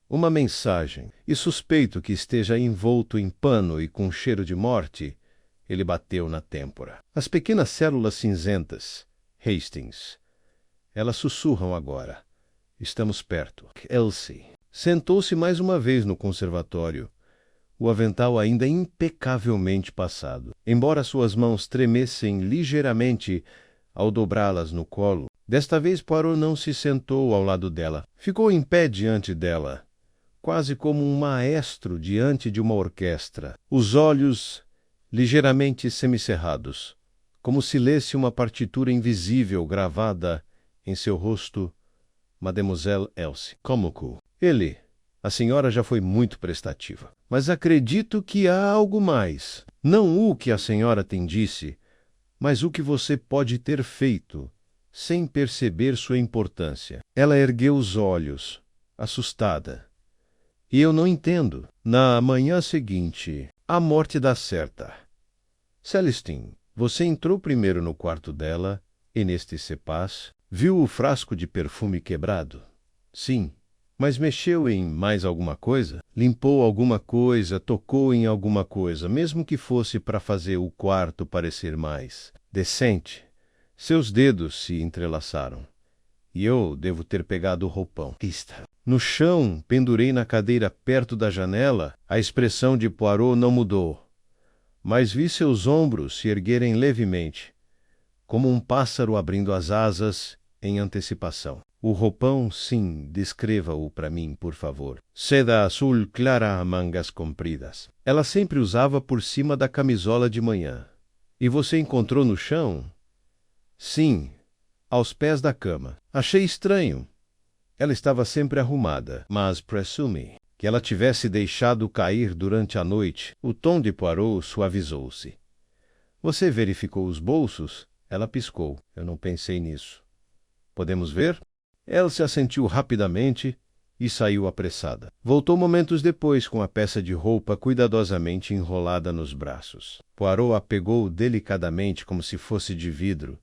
Speaker 1: Uma mensagem. E suspeito que esteja envolto em pano e com cheiro de morte. Ele bateu na têmpora. As pequenas células cinzentas. Hastings. Elas sussurram agora. Estamos perto. Elsie. Sentou-se mais uma vez no conservatório. O avental ainda impecavelmente passado. Embora suas mãos tremessem ligeiramente ao dobrá-las no colo, desta vez Poirot não se sentou ao lado dela. Ficou em pé diante dela, quase como um maestro diante de uma orquestra, os olhos ligeiramente semicerrados, como se lesse uma partitura invisível gravada em seu rosto. Mademoiselle Elsie. Como? Ele... A senhora já foi muito prestativa. Mas acredito que há algo mais. Não o que a senhora tem disse, mas o que você pode ter feito, sem perceber sua importância. Ela ergueu os olhos, assustada. E eu não entendo. Na manhã seguinte, a morte dá certa. Celestine, você entrou primeiro no quarto dela, e neste cepaz, viu o frasco de perfume quebrado? Sim. Mas mexeu em mais alguma coisa? Limpou alguma coisa, tocou em alguma coisa, mesmo que fosse para fazer o quarto parecer mais Decente. Seus dedos se entrelaçaram. E eu devo ter pegado o roupão. No chão, pendurei na cadeira perto da janela, a expressão de Poirot não mudou. Mas vi seus ombros se erguerem levemente, como um pássaro abrindo as asas em antecipação. O roupão, sim, descreva-o para mim, por favor. Seda azul clara a mangas compridas. Ela sempre usava por cima da camisola de manhã. E você encontrou no chão? Sim, aos pés da cama. Achei estranho. Ela estava sempre arrumada, mas presume que ela tivesse deixado cair durante a noite. O tom de Poirot suavizou-se. Você verificou os bolsos? Ela piscou. Eu não pensei nisso. Podemos ver? Ela se assentiu rapidamente e saiu apressada. Voltou momentos depois com a peça de roupa cuidadosamente enrolada nos braços. Poirot a pegou delicadamente como se fosse de vidro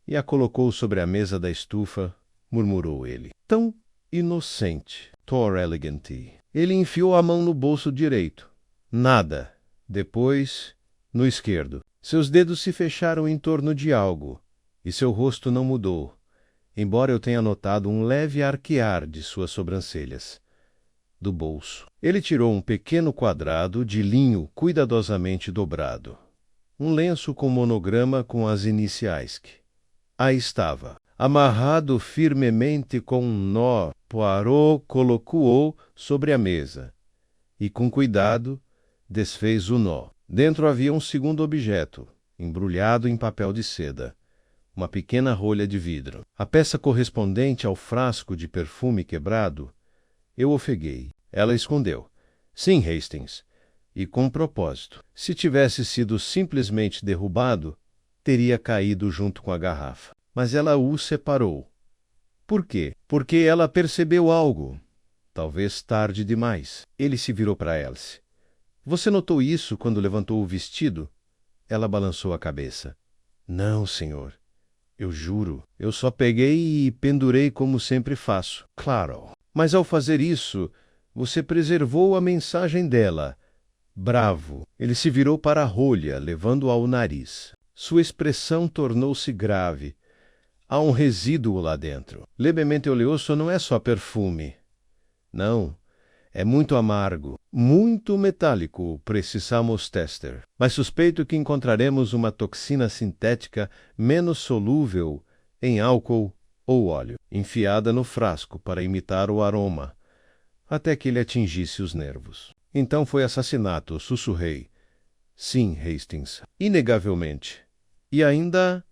Speaker 1: e a colocou sobre a mesa da estufa, murmurou ele. Tão inocente. Tor elegante. Ele enfiou a mão no bolso direito. Nada. Depois, no esquerdo. Seus dedos se fecharam em torno de algo, e seu rosto não mudou, embora eu tenha notado um leve arquear de suas sobrancelhas. Do bolso. Ele tirou um pequeno quadrado de linho cuidadosamente dobrado. Um lenço com monograma com as iniciais que... Aí estava, amarrado firmemente com um nó. Poirot colocou-o sobre a mesa e, com cuidado, desfez o nó. Dentro havia um segundo objeto, embrulhado em papel de seda, uma pequena rolha de vidro. A peça correspondente ao frasco de perfume quebrado, eu ofeguei. Ela escondeu. Sim, Hastings, e com propósito. Se tivesse sido simplesmente derrubado, teria caído junto com a garrafa. Mas ela o separou. Por quê? Porque ela percebeu algo. Talvez tarde demais. Ele se virou para Elsie. Você notou isso quando levantou o vestido? Ela balançou a cabeça. Não, senhor. Eu juro. Eu só peguei e pendurei como sempre faço. Claro. Mas ao fazer isso, você preservou a mensagem dela. Bravo. Ele se virou para a rolha, levando-a ao nariz. Sua expressão tornou-se grave. Há um resíduo lá dentro. Levemente oleoso não é só perfume. Não. É muito amargo, muito metálico, precisamos tester. Mas suspeito que encontraremos uma toxina sintética menos solúvel em álcool ou óleo, enfiada no frasco para imitar o aroma, até que ele atingisse os nervos. Então foi assassinato, sussurrei. Sim, Hastings, inegavelmente. E ainda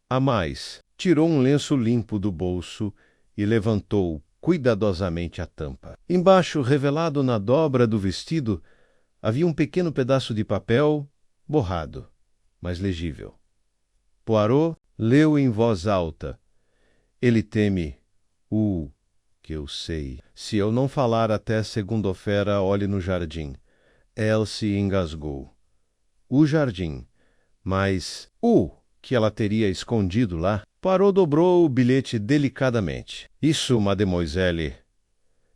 Speaker 1: há mais. Tirou um lenço limpo do bolso e levantou cuidadosamente a tampa. Embaixo, revelado na dobra do vestido, havia um pequeno pedaço de papel borrado, mas legível. Poirot leu em voz alta. Ele teme que eu sei. Se eu não falar até segunda-feira, olhe no jardim. Elsie engasgou. O jardim. Mas que ela teria escondido lá? Poirot dobrou o bilhete delicadamente. Isso, mademoiselle,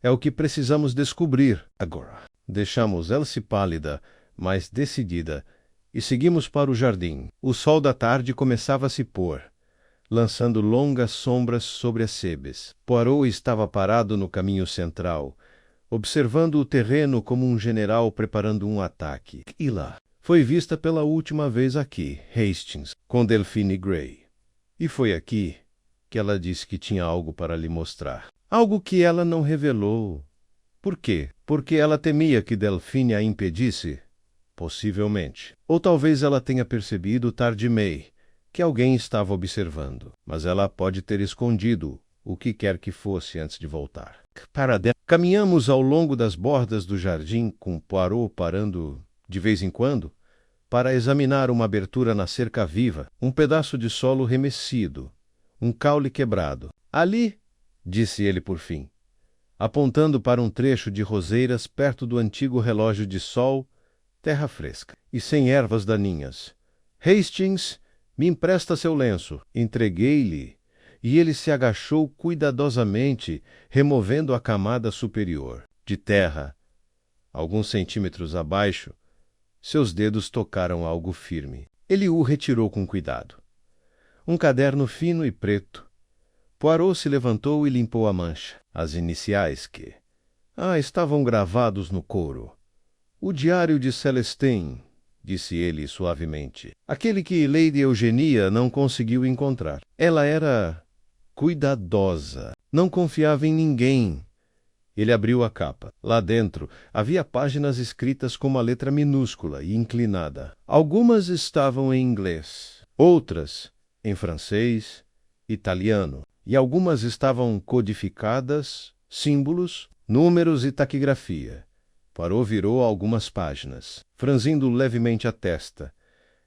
Speaker 1: é o que precisamos descobrir agora. Deixamos Elsie pálida, mas decidida, e seguimos para o jardim. O sol da tarde começava a se pôr, lançando longas sombras sobre as sebes. Poirot estava parado no caminho central, observando o terreno como um general preparando um ataque. E lá? Foi vista pela última vez aqui, Hastings, com Delphine Gray. E foi aqui que ela disse que tinha algo para lhe mostrar. Algo que ela não revelou. Por quê? Porque ela temia que Delphine a impedisse? Possivelmente. Ou talvez ela tenha percebido tardiamente que alguém estava observando. Mas ela pode ter escondido o que quer que fosse antes de voltar. Caminhamos ao longo das bordas do jardim, com Poirot parando de vez em quando para examinar uma abertura na cerca viva, um pedaço de solo remecido, um caule quebrado. Ali, disse ele por fim, apontando para um trecho de roseiras perto do antigo relógio de sol, terra fresca e sem ervas daninhas. Hastings, me empresta seu lenço. Entreguei-lhe, e ele se agachou cuidadosamente, removendo a camada superior, de terra. Alguns centímetros abaixo, seus dedos tocaram algo firme. Ele o retirou com cuidado. Um caderno fino e preto. Poirot se levantou e limpou a mancha. As iniciais que... estavam gravados no couro. O diário de Celestine, disse ele suavemente. Aquele que Lady Eugenia não conseguiu encontrar. Ela era cuidadosa. Não confiava em ninguém. Ele abriu a capa. Lá dentro havia páginas escritas com uma letra minúscula e inclinada. Algumas estavam em inglês, outras em francês, italiano, e algumas estavam codificadas, símbolos, números e taquigrafia. Poirot virou algumas páginas, franzindo levemente a testa.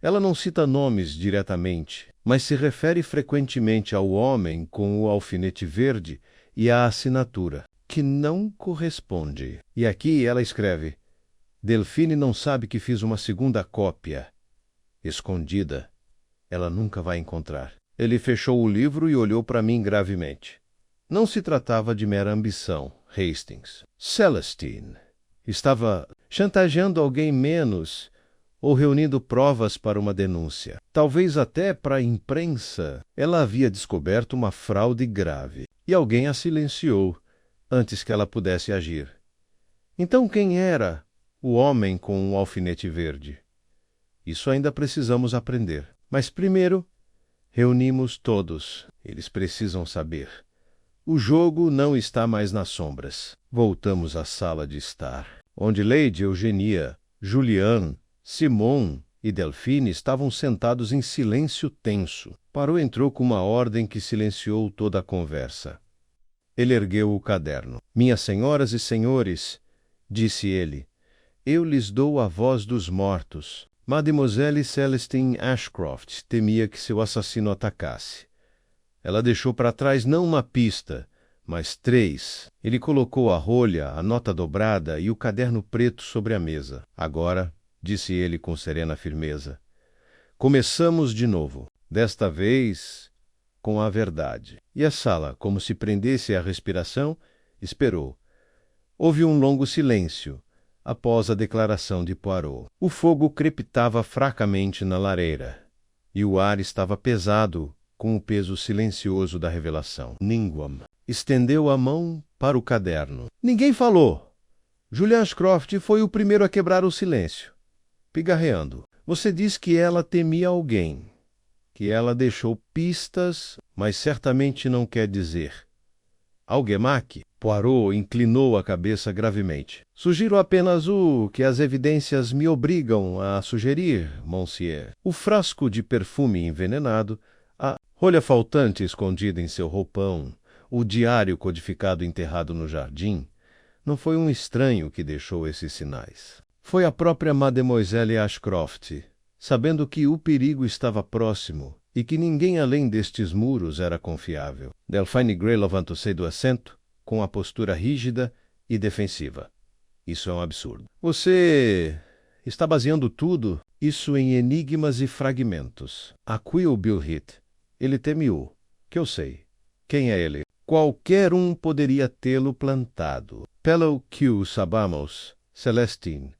Speaker 1: Ela não cita nomes diretamente, mas se refere frequentemente ao homem com o alfinete verde e à assinatura, que não corresponde. E aqui ela escreve: Delphine não sabe que fiz uma segunda cópia. Escondida. Ela nunca vai encontrar. Ele fechou o livro e olhou para mim gravemente. Não se tratava de mera ambição, Hastings. Celestine estava chantageando alguém menos ou reunindo provas para uma denúncia. Talvez até para a imprensa. Ela havia descoberto uma fraude grave e alguém a silenciou antes que ela pudesse agir. Então quem era o homem com o alfinete verde? Isso ainda precisamos aprender. Mas primeiro, reunimos todos. Eles precisam saber. O jogo não está mais nas sombras. Voltamos à sala de estar, onde Lady Eugenia, Julian, Simon e Delphine estavam sentados em silêncio tenso. Poirot entrou com uma ordem que silenciou toda a conversa. Ele ergueu o caderno. Minhas senhoras e senhores, disse ele, eu lhes dou a voz dos mortos. Mademoiselle Celestine Ashcroft temia que seu assassino atacasse. Ela deixou para trás não uma pista, mas 3. Ele colocou a rolha, a nota dobrada e o caderno preto sobre a mesa. Agora, disse ele com serena firmeza, começamos de novo. Desta vez, com a verdade. E a sala, como se prendesse a respiração, esperou. Houve um longo silêncio após a declaração de Poirot. O fogo crepitava fracamente na lareira, e o ar estava pesado com o peso silencioso da revelação. Ninguam estendeu a mão para o caderno. Ninguém falou. Julian Ashcroft foi o primeiro a quebrar o silêncio, pigarreando. Você diz que ela temia alguém, que ela deixou pistas, mas certamente não quer dizer. Algemach? Poirot inclinou a cabeça gravemente. Sugiro apenas o que as evidências me obrigam a sugerir, monsieur. O frasco de perfume envenenado, a rolha faltante escondida em seu roupão, o diário codificado enterrado no jardim. Não foi um estranho que deixou esses sinais. Foi a própria Mademoiselle Ashcroft, sabendo que o perigo estava próximo e que ninguém além destes muros era confiável. Delphine Gray levantou-se do assento, com a postura rígida e defensiva. Isso é um absurdo. Você está baseando tudo isso em enigmas e fragmentos. Aqui o Bill Heath. Ele teme-o, que eu sei. Quem é ele? Qualquer um poderia tê-lo plantado. Pelo que o sabamos, Celestine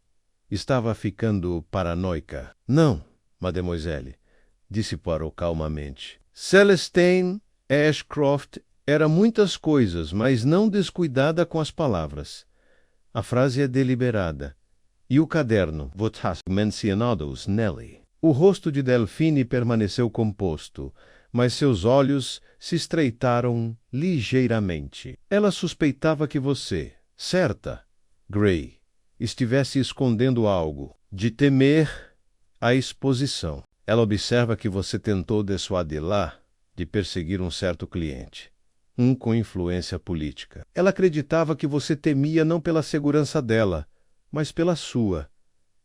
Speaker 1: estava ficando paranoica. Não, mademoiselle, disse Poirot calmamente. Celestine Ashcroft era muitas coisas, mas não descuidada com as palavras. A frase é deliberada. E o caderno, "What has mencionados Nelly?" O rosto de Delphine permaneceu composto, mas seus olhos se estreitaram ligeiramente. Ela suspeitava que você, certa, Gray, estivesse escondendo algo, de temer a exposição. Ela observa que você tentou dissuadi-la de perseguir um certo cliente, um com influência política. Ela acreditava que você temia não pela segurança dela, mas pela sua.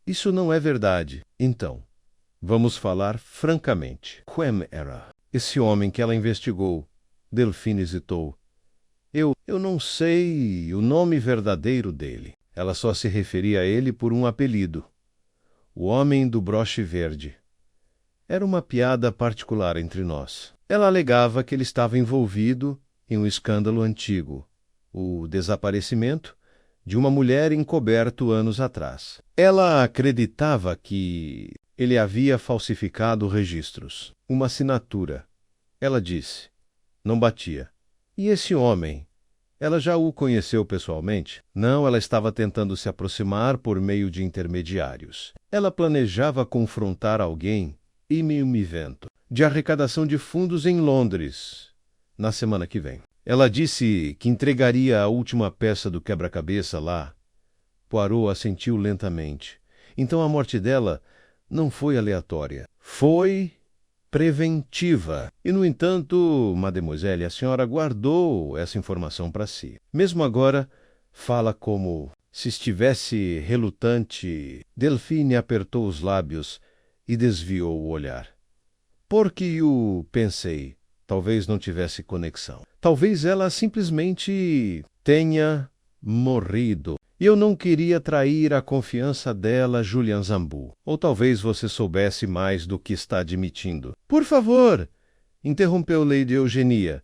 Speaker 1: Isso não é verdade. Então, vamos falar francamente. Quem era esse homem que ela investigou? Delphine hesitou. Eu não sei o nome verdadeiro dele. Ela só se referia a ele por um apelido. O homem do broche verde. Era uma piada particular entre nós. Ela alegava que ele estava envolvido em um escândalo antigo, o desaparecimento de uma mulher encoberto anos atrás. Ela acreditava que Ele havia falsificado registros. Uma assinatura. Ela disse. Não batia. E esse homem? Ela já o conheceu pessoalmente? Não, ela estava tentando se aproximar por meio de intermediários. Ela planejava confrontar alguém em um evento de arrecadação de fundos em Londres, na semana que vem. Ela disse que entregaria a última peça do quebra-cabeça lá. Poirot assentiu lentamente. Então a morte dela não foi aleatória. Foi preventiva. E, no entanto, mademoiselle, a senhora guardou essa informação para si. Mesmo agora, fala como se estivesse relutante. Delphine apertou os lábios e desviou o olhar. Porque pensei, talvez não tivesse conexão. Talvez ela simplesmente tenha morrido. E eu não queria trair a confiança dela, Julian Zambu. Ou talvez você soubesse mais do que está admitindo. Por favor, interrompeu Lady Eugenia,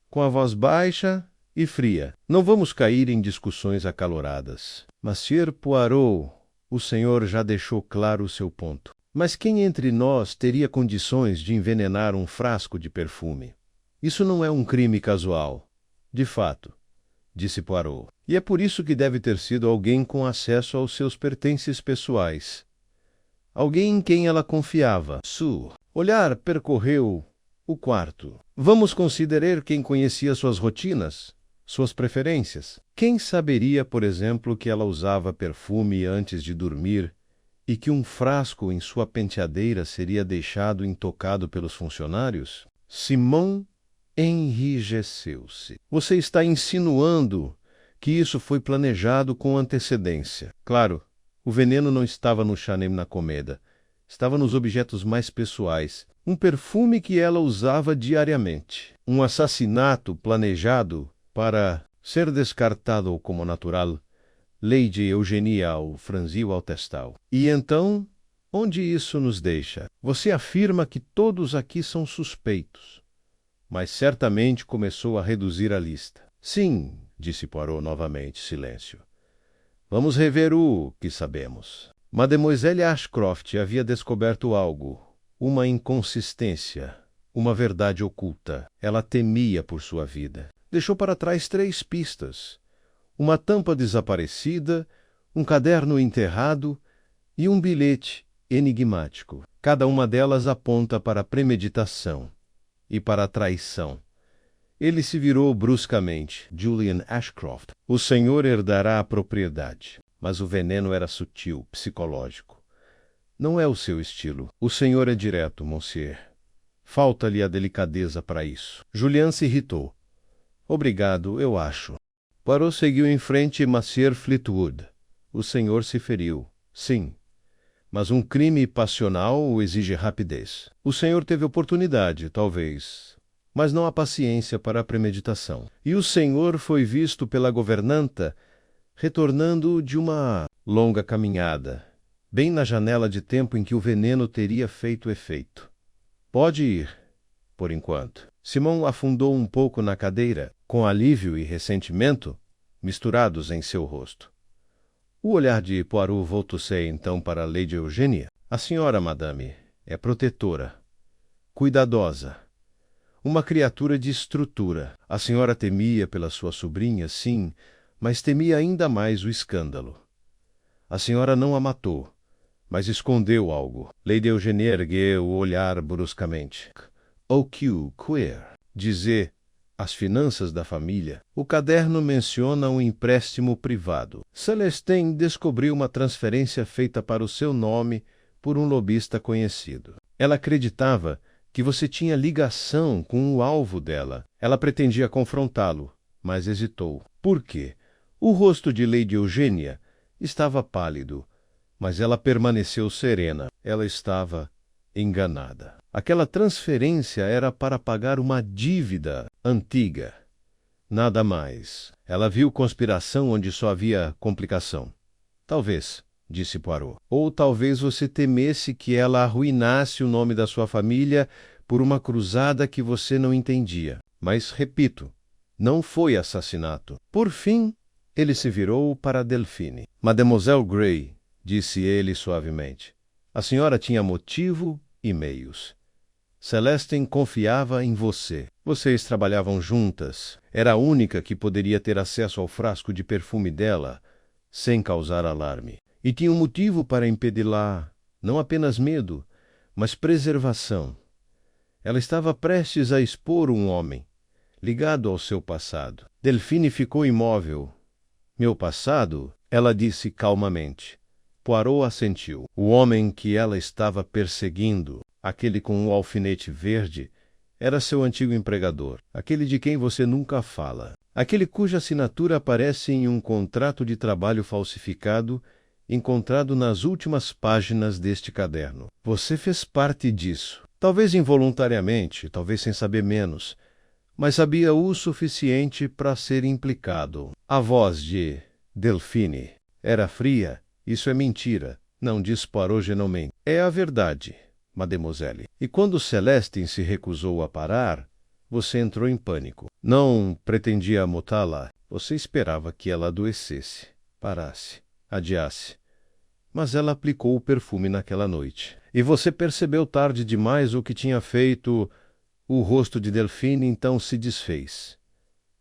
Speaker 1: com a voz baixa e fria. Não vamos cair em discussões acaloradas. Monsieur Poirot, o senhor já deixou claro o seu ponto. Mas quem entre nós teria condições de envenenar um frasco de perfume? Isso não é um crime casual. De fato, disse Poirot. E é por isso que deve ter sido alguém com acesso aos seus pertences pessoais. Alguém em quem ela confiava. Seu olhar percorreu o quarto. Vamos considerar quem conhecia suas rotinas, suas preferências. Quem saberia, por exemplo, que ela usava perfume antes de dormir e que um frasco em sua penteadeira seria deixado intocado pelos funcionários? Simon enrijeceu-se. Você está insinuando que isso foi planejado com antecedência. Claro, o veneno não estava no chá nem na comida. Estava nos objetos mais pessoais. Um perfume que ela usava diariamente. Um assassinato planejado para ser descartado como natural. Lady Eugenia franziu ao testal. E então, onde isso nos deixa? Você afirma que todos aqui são suspeitos. Mas certamente começou a reduzir a lista. Sim, disse Poirot novamente, silêncio. Vamos rever o que sabemos. Mademoiselle Ashcroft havia descoberto algo, uma inconsistência, uma verdade oculta. Ela temia por sua vida. Deixou para trás 3 pistas. Uma tampa desaparecida, um caderno enterrado e um bilhete enigmático. Cada uma delas aponta para a premeditação e para a traição. Ele se virou bruscamente. Julian Ashcroft. O senhor herdará a propriedade. Mas o veneno era sutil, psicológico. Não é o seu estilo. O senhor é direto, monsieur. Falta-lhe a delicadeza para isso. Julian se irritou. Obrigado, eu acho. Poirot seguiu em frente Monsieur Fleetwood. O senhor se feriu. Sim. Mas um crime passional exige rapidez. O senhor teve oportunidade, talvez, mas não há paciência para a premeditação. E o senhor foi visto pela governanta retornando de uma longa caminhada, bem na janela de tempo em que o veneno teria feito efeito. Pode ir, por enquanto. Simon afundou um pouco na cadeira, com alívio e ressentimento misturados em seu rosto. O olhar de Poirot voltou-se então para Lady Eugenia. A senhora, madame, é protetora, cuidadosa, uma criatura de estrutura. A senhora temia pela sua sobrinha, sim, mas temia ainda mais o escândalo. A senhora não a matou, mas escondeu algo. Lady Eugenia ergueu o olhar bruscamente. O queer. Dizer as finanças da família. O caderno menciona um empréstimo privado. Celestine descobriu uma transferência feita para o seu nome por um lobista conhecido. Ela acreditava que você tinha ligação com o alvo dela. Ela pretendia confrontá-lo, mas hesitou. Por quê? O rosto de Lady Eugenia estava pálido, mas ela permaneceu serena. Ela estava enganada. Aquela transferência era para pagar uma dívida antiga. Nada mais. Ela viu conspiração onde só havia complicação. Talvez, disse Poirot. Ou talvez você temesse que ela arruinasse o nome da sua família por uma cruzada que você não entendia. Mas, repito, não foi assassinato. Por fim, ele se virou para Delphine. Mademoiselle Gray, disse ele suavemente, A senhora tinha motivo e meios. Celestine confiava em você. Vocês trabalhavam juntas. Era a única que poderia ter acesso ao frasco de perfume dela sem causar alarme. E tinha um motivo para impedi-la, não apenas medo, mas preservação. Ela estava prestes a expor um homem, ligado ao seu passado. Delphine ficou imóvel. Meu passado? Ela disse calmamente. Poirot assentiu. O homem que ela estava perseguindo, aquele com o alfinete verde, era seu antigo empregador, aquele de quem você nunca fala, aquele cuja assinatura aparece em um contrato de trabalho falsificado encontrado nas últimas páginas deste caderno. Você fez parte disso, talvez involuntariamente, talvez sem saber menos, mas sabia o suficiente para ser implicado. A voz de Delphine era fria. Isso é mentira, não disse Poirot gentilmente. É a verdade, mademoiselle. E quando Celestine se recusou a parar, você entrou em pânico. Não pretendia amotá-la. Você esperava que ela adoecesse, parasse, adiasse. Mas ela aplicou o perfume naquela noite. E você percebeu tarde demais o que tinha feito. O rosto de Delphine então se desfez.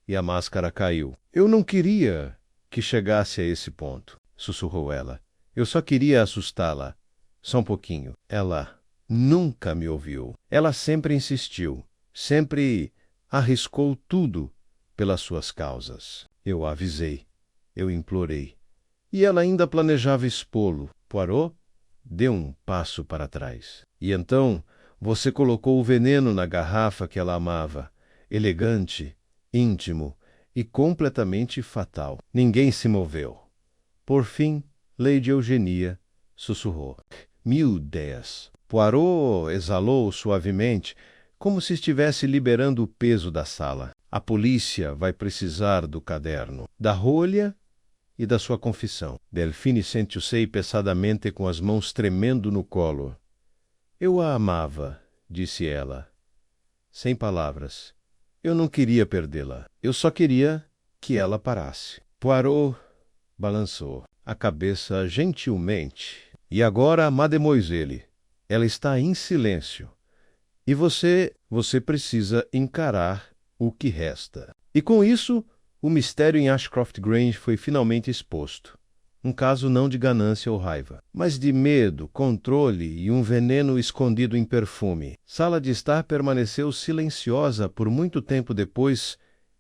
Speaker 1: E a máscara caiu. Eu não queria que chegasse a esse ponto, sussurrou ela. Eu só queria assustá-la. Só um pouquinho. Ela nunca me ouviu. Ela sempre insistiu. Sempre arriscou tudo pelas suas causas. Eu a avisei. Eu implorei. E ela ainda planejava expô-lo. Poirot deu um passo para trás. E então você colocou o veneno na garrafa que ela amava. Elegante, íntimo e completamente fatal. Ninguém se moveu. Por fim, Lady Eugenia sussurrou. 1000 ideias. Poirot exalou suavemente, como se estivesse liberando o peso da sala. A polícia vai precisar do caderno, da rolha e da sua confissão. Delphine sentiu-se pesadamente com as mãos tremendo no colo. Eu a amava, disse ela, sem palavras. Eu não queria perdê-la. Eu só queria que ela parasse. Poirot balançou a cabeça gentilmente. E agora, mademoiselle, ela está em silêncio. E você precisa encarar o que resta. E com isso, o mistério em Ashcroft Grange foi finalmente exposto. Um caso não de ganância ou raiva, mas de medo, controle e um veneno escondido em perfume. Sala de estar permaneceu silenciosa por muito tempo depois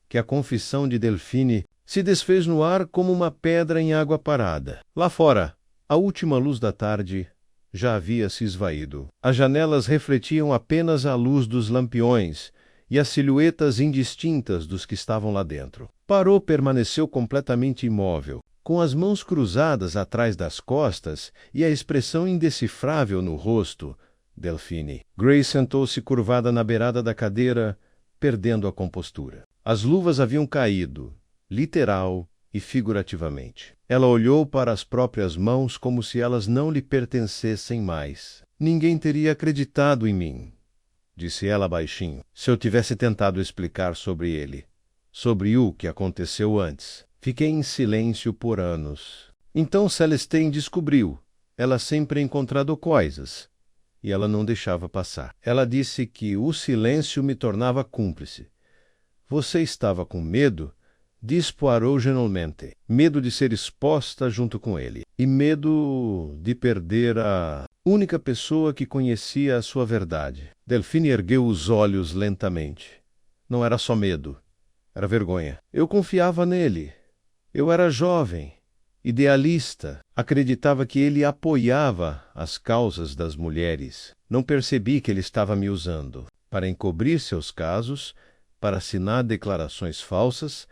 Speaker 1: que a confissão de Delphine se desfez no ar como uma pedra em água parada. Lá fora, a última luz da tarde já havia se esvaído. As janelas refletiam apenas a luz dos lampiões e as silhuetas indistintas dos que estavam lá dentro. Poirot permaneceu completamente imóvel, com as mãos cruzadas atrás das costas e a expressão indecifrável no rosto. Delphine. Grace sentou-se curvada na beirada da cadeira, perdendo a compostura. As luvas haviam caído, literal e figurativamente. Ela olhou para as próprias mãos como se elas não lhe pertencessem mais. Ninguém teria acreditado em mim, disse ela baixinho, se eu tivesse tentado explicar sobre ele, sobre o que aconteceu antes. Fiquei em silêncio por anos. Então Celestine descobriu. Ela sempre encontrado coisas, e ela não deixava passar. Ela disse que o silêncio me tornava cúmplice. Você estava com medo? Diz Poirot gentilmente. Medo de ser exposta junto com ele. E medo de perder a única pessoa que conhecia a sua verdade. Delphine ergueu os olhos lentamente. Não era só medo. Era vergonha. Eu confiava nele. Eu era jovem, idealista. Acreditava que ele apoiava as causas das mulheres. Não percebi que ele estava me usando para encobrir seus casos, para assinar declarações falsas,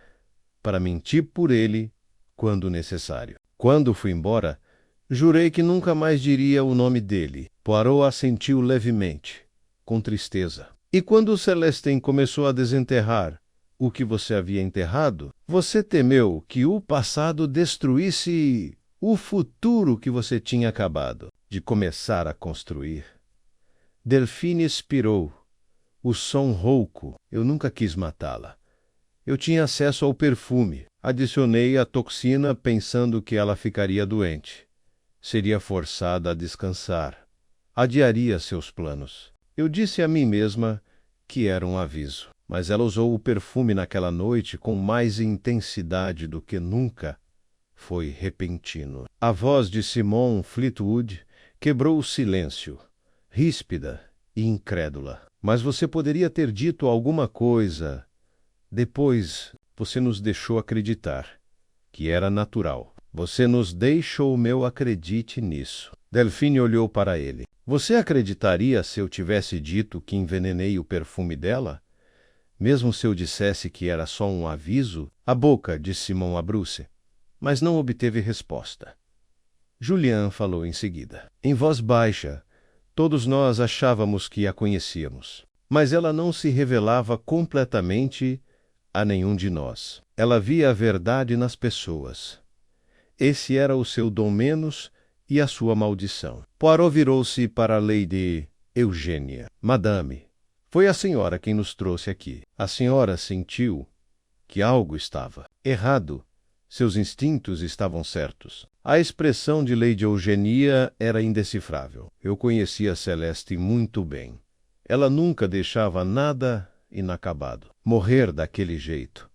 Speaker 1: para mentir por ele quando necessário. Quando fui embora, jurei que nunca mais diria o nome dele. Poirot assentiu levemente, com tristeza. E quando Celestine começou a desenterrar o que você havia enterrado, você temeu que o passado destruísse o futuro que você tinha acabado de começar a construir. Delphine expirou. O som rouco. Eu nunca quis matá-la. Eu tinha acesso ao perfume. Adicionei a toxina pensando que ela ficaria doente. Seria forçada a descansar. adiaria seus planos. Eu disse a mim mesma que era um aviso, mas ela usou o perfume naquela noite com mais intensidade do que nunca. Foi repentino. A voz de Simon Fleetwood quebrou o silêncio, ríspida e incrédula. Mas você poderia ter dito alguma coisa. Depois você nos deixou acreditar que era natural. Você nos deixou, meu, acredite nisso. Delphine olhou para ele. Você acreditaria se eu tivesse dito que envenenei o perfume dela? Mesmo se eu dissesse que era só um aviso? A boca de Simon abriu-se, mas não obteve resposta. Julian falou em seguida. Em voz baixa, todos nós achávamos que a conhecíamos, mas ela não se revelava completamente a nenhum de nós. Ela via a verdade nas pessoas. Esse era o seu dom menos e a sua maldição. Poirot virou-se para a Lady Eugênia. Madame, foi a senhora quem nos trouxe aqui. A senhora sentiu que algo estava errado. Seus instintos estavam certos. A expressão de Lady Eugênia era indecifrável. Eu conhecia Celeste muito bem. Ela nunca deixava nada inacabado. Morrer daquele jeito,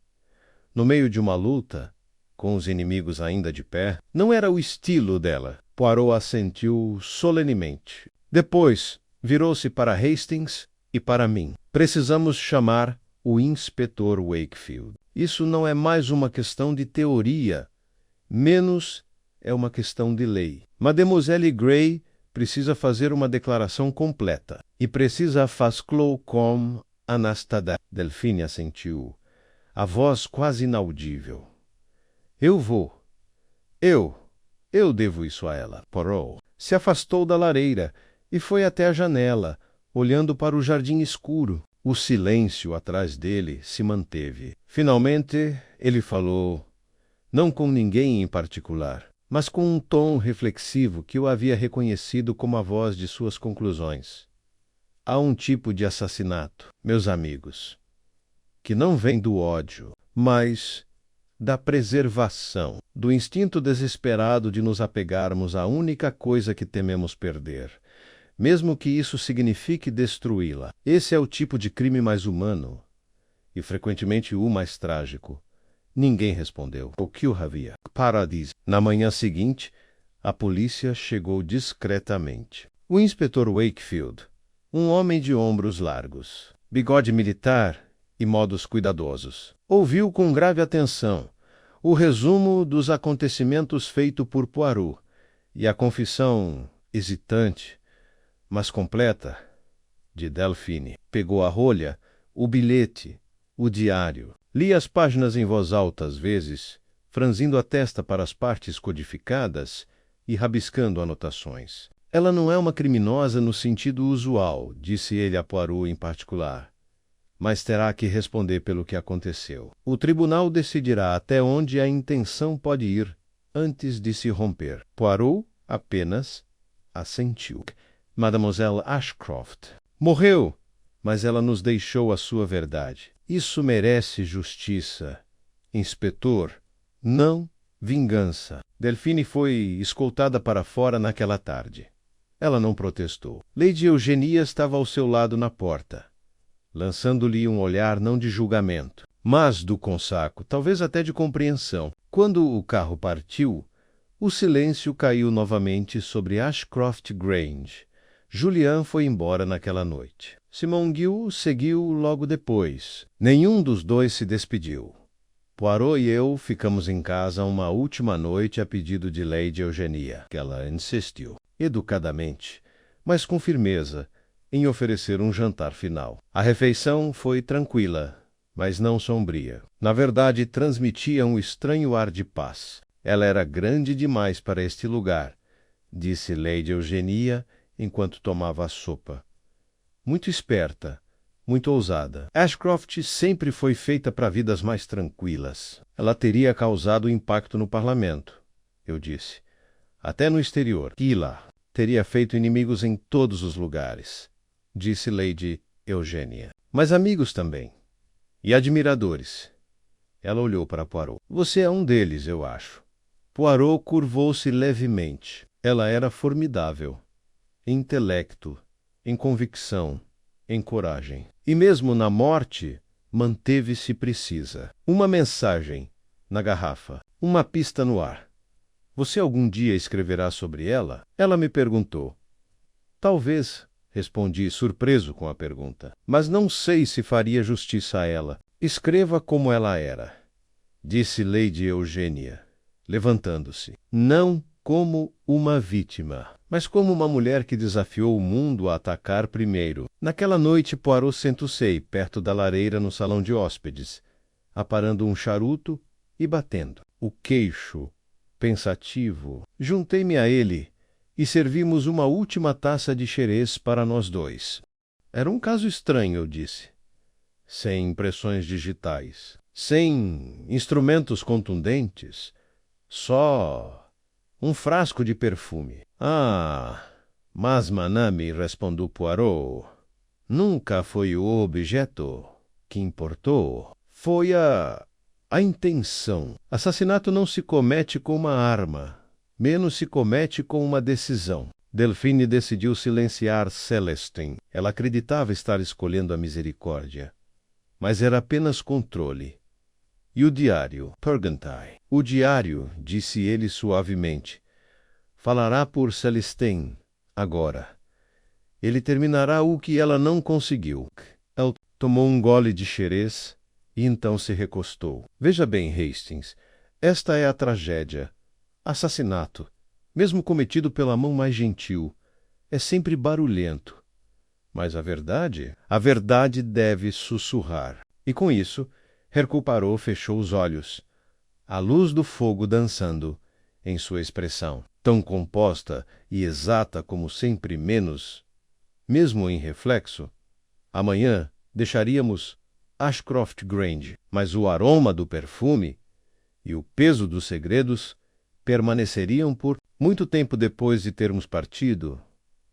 Speaker 1: no meio de uma luta, com os inimigos ainda de pé, não era o estilo dela. Poirot assentiu solenemente. Depois, virou-se para Hastings e para mim. Precisamos chamar o inspetor Wakefield. Isso não é mais uma questão de teoria, menos é uma questão de lei. Mademoiselle Grey precisa fazer uma declaração completa e precisa faz-lo com Anastasia. Delphine assentiu, a voz quase inaudível. Eu vou. Eu devo isso a ela. Poirot se afastou da lareira e foi até a janela, olhando para o jardim escuro. O silêncio atrás dele se manteve. Finalmente, ele falou, não com ninguém em particular, mas com um tom reflexivo que eu havia reconhecido como a voz de suas conclusões. Há um tipo de assassinato, meus amigos, que não vem do ódio, mas da preservação, do instinto desesperado de nos apegarmos à única coisa que tememos perder, mesmo que isso signifique destruí-la. Esse é o tipo de crime mais humano e frequentemente o mais trágico. Ninguém respondeu. O que o havia? Paradis. Na manhã seguinte, a polícia chegou discretamente. O inspetor Wakefield, um homem de ombros largos, bigode militar e modos cuidadosos, ouviu com grave atenção o resumo dos acontecimentos feito por Poirot e a confissão hesitante, mas completa, de Delphine. Pegou a rolha, o bilhete, o diário. Lia as páginas em voz alta às vezes, franzindo a testa para as partes codificadas e rabiscando anotações. Ela não é uma criminosa no sentido usual, disse ele a Poirot em particular, mas terá que responder pelo que aconteceu. O tribunal decidirá até onde a intenção pode ir antes de se romper. Poirot apenas assentiu. Mademoiselle Ashcroft morreu, mas ela nos deixou a sua verdade. Isso merece justiça, inspetor, não vingança. Delphine foi escoltada para fora naquela tarde. Ela não protestou. Lady Eugênia estava ao seu lado na porta, lançando-lhe um olhar não de julgamento, mas do consaco, talvez até de compreensão. Quando o carro partiu, o silêncio caiu novamente sobre Ashcroft Grange. Julian foi embora naquela noite. Simon Gill seguiu logo depois. Nenhum dos dois se despediu. Poirot e eu ficamos em casa uma última noite a pedido de Lady Eugênia, que ela insistiu, educadamente, mas com firmeza, em oferecer um jantar final. A refeição foi tranquila, mas não sombria. Na verdade, transmitia um estranho ar de paz. Ela era grande demais para este lugar, disse Lady Eugênia enquanto tomava a sopa. Muito esperta, muito ousada. Ashcroft sempre foi feita para vidas mais tranquilas. Ela teria causado impacto no parlamento, eu disse. Até no exterior. Kila teria feito inimigos em todos os lugares, disse Lady Eugênia. Mas amigos também. E admiradores. Ela olhou para Poirot. Você é um deles, eu acho. Poirot curvou-se levemente. Ela era formidável. em intelecto, em convicção, em coragem. E mesmo na morte, manteve-se precisa. Uma mensagem na garrafa, uma pista no ar. Você algum dia escreverá sobre ela? Ela me perguntou. Talvez, respondi, surpreso com a pergunta. Mas não sei se faria justiça a ela. Escreva como ela era, disse Lady Eugênia, levantando-se. Não como uma vítima, mas como uma mulher que desafiou o mundo a atacar primeiro. Naquela noite, Poirot sentou-se perto da lareira no salão de hóspedes, aparando um charuto e batendo o queixo, pensativo. Juntei-me a ele e servimos uma última taça de xerez para nós dois. Era um caso estranho, eu disse. Sem impressões digitais, sem instrumentos contundentes, só um frasco de perfume. Ah, mas, Manami, respondeu Poirot, nunca foi o objeto que importou. Foi a intenção. Assassinato não se comete com uma arma, menos se comete com uma decisão. Delphine decidiu silenciar Celestine. Ela acreditava estar escolhendo a misericórdia, mas era apenas controle. E o diário, Purgantine? O diário, disse ele suavemente, falará por Celestine agora. Ele terminará o que ela não conseguiu. Ela tomou um gole de xerez e então se recostou. Veja bem, Hastings, esta é a tragédia. Assassinato, mesmo cometido pela mão mais gentil, é sempre barulhento. Mas a verdade deve sussurrar. E com isso, Hercule Poirot fechou os olhos, a luz do fogo dançando em sua expressão, tão composta e exata como sempre menos, mesmo em reflexo. Amanhã deixaríamos Ashcroft Grange, mas o aroma do perfume e o peso dos segredos permaneceriam por muito tempo depois de termos partido.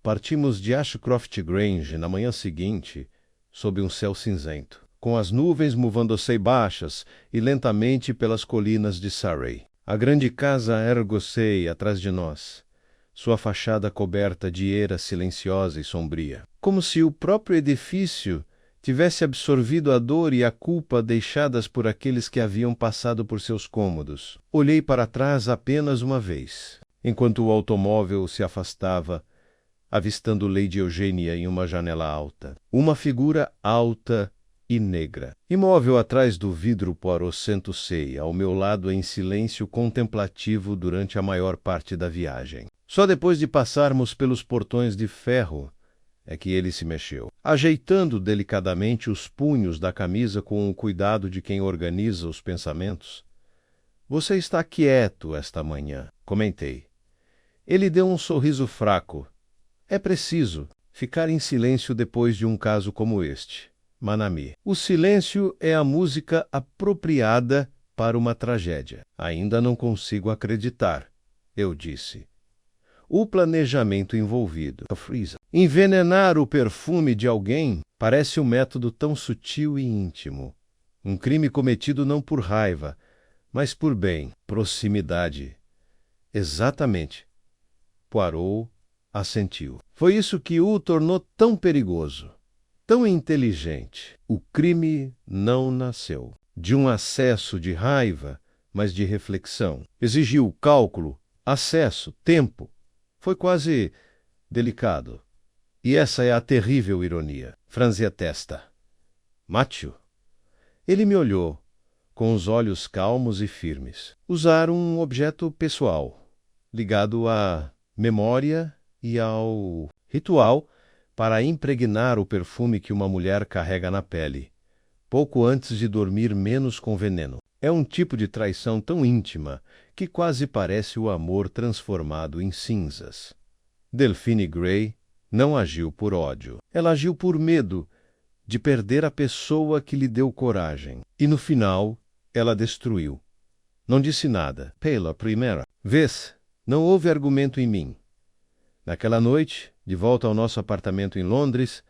Speaker 1: Partimos de Ashcroft Grange na manhã seguinte, sob um céu cinzento, com as nuvens movendo-se baixas e lentamente pelas colinas de Surrey. A grande casa ergueu-se atrás de nós, sua fachada coberta de eira silenciosa e sombria, como se o próprio edifício tivesse absorvido a dor e a culpa deixadas por aqueles que haviam passado por seus cômodos. Olhei para trás apenas uma vez, enquanto o automóvel se afastava, avistando Lady Eugênia em uma janela alta. Uma figura alta e negra. Imóvel atrás do vidro, Poirot sentou-se ao meu lado em silêncio contemplativo durante a maior parte da viagem. Só depois de passarmos pelos portões de ferro é que ele se mexeu, ajeitando delicadamente os punhos da camisa com o cuidado de quem organiza os pensamentos. Você está quieto esta manhã, comentei. Ele deu um sorriso fraco. É preciso ficar em silêncio depois de um caso como este, Manami. O silêncio é a música apropriada para uma tragédia. Ainda não consigo acreditar, eu disse. O planejamento envolvido. Envenenar o perfume de alguém parece um método tão sutil e íntimo. Um crime cometido não por raiva, mas por bem, proximidade. Exatamente. Poirot assentiu. Foi isso que o tornou tão perigoso, tão inteligente. O crime não nasceu de um acesso de raiva, mas de reflexão. Exigiu cálculo, acesso, tempo. Foi quase delicado. E essa é a terrível ironia. Franzi a testa. Mate-o. Ele me olhou, com os olhos calmos e firmes. Usar um objeto pessoal, ligado à memória e ao ritual para impregnar o perfume que uma mulher carrega na pele, pouco antes de dormir menos com veneno. É um tipo de traição tão íntima que quase parece o amor transformado em cinzas. Delphine Gray não agiu por ódio. Ela agiu por medo de perder a pessoa que lhe deu coragem. E no final, ela destruiu. Não disse nada. Pela primeira vez, não houve argumento em mim. Naquela noite, de volta ao nosso apartamento em Londres,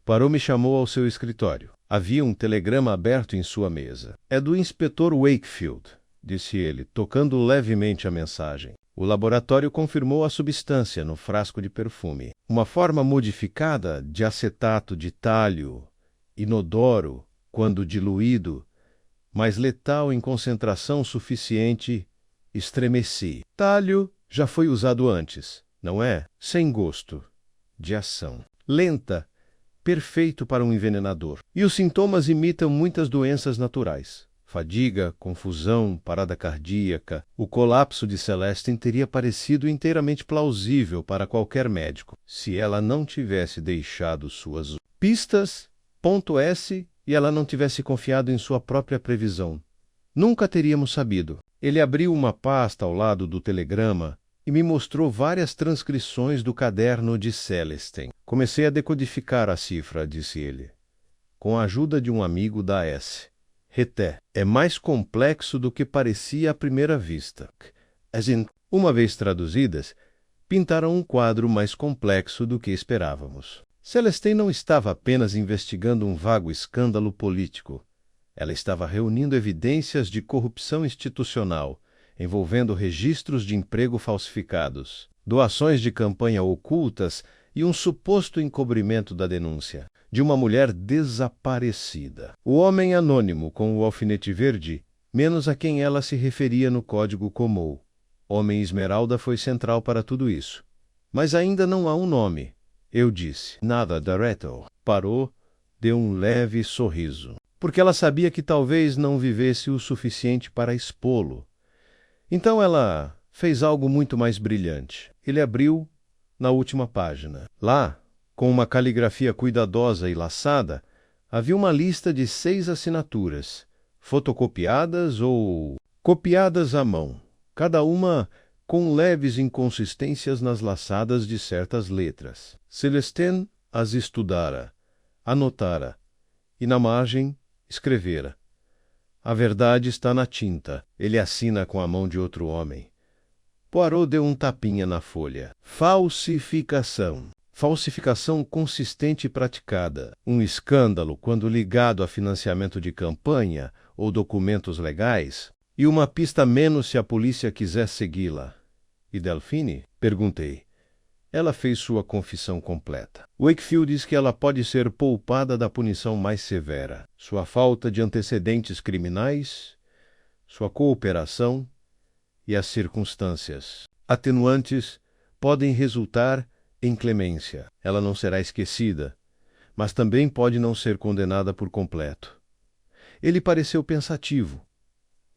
Speaker 1: Poirot me chamou ao seu escritório. Havia um telegrama aberto em sua mesa. É do inspetor Wakefield, disse ele, tocando levemente a mensagem. O laboratório confirmou a substância no frasco de perfume. Uma forma modificada de acetato de tálio, inodoro quando diluído, mas letal em concentração suficiente. Estremeci. Tálio já foi usado antes, não é? Sem gosto. De ação. Lenta. Perfeito para um envenenador. E os sintomas imitam muitas doenças naturais. Fadiga, confusão, parada cardíaca. O colapso de Celestine teria parecido inteiramente plausível para qualquer médico, se ela não tivesse deixado suas pistas, ponto S, e ela não tivesse confiado em sua própria previsão. Nunca teríamos sabido. Ele abriu uma pasta ao lado do telegrama e me mostrou várias transcrições do caderno de Celestine. Comecei a decodificar a cifra, disse ele, com a ajuda de um amigo da S. Reté. É mais complexo do que parecia à primeira vista. Uma vez traduzidas, pintaram um quadro mais complexo do que esperávamos. Celestine não estava apenas investigando um vago escândalo político. Ela estava reunindo evidências de corrupção institucional, envolvendo registros de emprego falsificados, doações de campanha ocultas e um suposto encobrimento da denúncia de uma mulher desaparecida. O homem anônimo com o alfinete verde, menos a quem ela se referia no código Comou. Homem Esmeralda foi central para tudo isso. Mas ainda não há um nome. Eu disse. Nada, Doretto. Parou, deu um leve sorriso. Porque ela sabia que talvez não vivesse o suficiente para expô-lo. Então ela fez algo muito mais brilhante. Ele abriu na última página. Lá, com uma caligrafia cuidadosa e laçada, havia uma lista de 6 assinaturas, fotocopiadas ou copiadas à mão, cada uma com leves inconsistências nas laçadas de certas letras. Celestine as estudara, anotara, e na margem escrevera. A verdade está na tinta. Ele assina com a mão de outro homem. Poirot deu um tapinha na folha. Falsificação. Falsificação consistente e praticada. Um escândalo quando ligado a financiamento de campanha ou documentos legais. E uma pista menos se a polícia quiser segui-la. E Delphine? Perguntei. Ela fez sua confissão completa. Wakefield diz que ela pode ser poupada da punição mais severa. Sua falta de antecedentes criminais, sua cooperação e as circunstâncias atenuantes podem resultar em clemência. Ela não será esquecida, mas também pode não ser condenada por completo. Ele pareceu pensativo.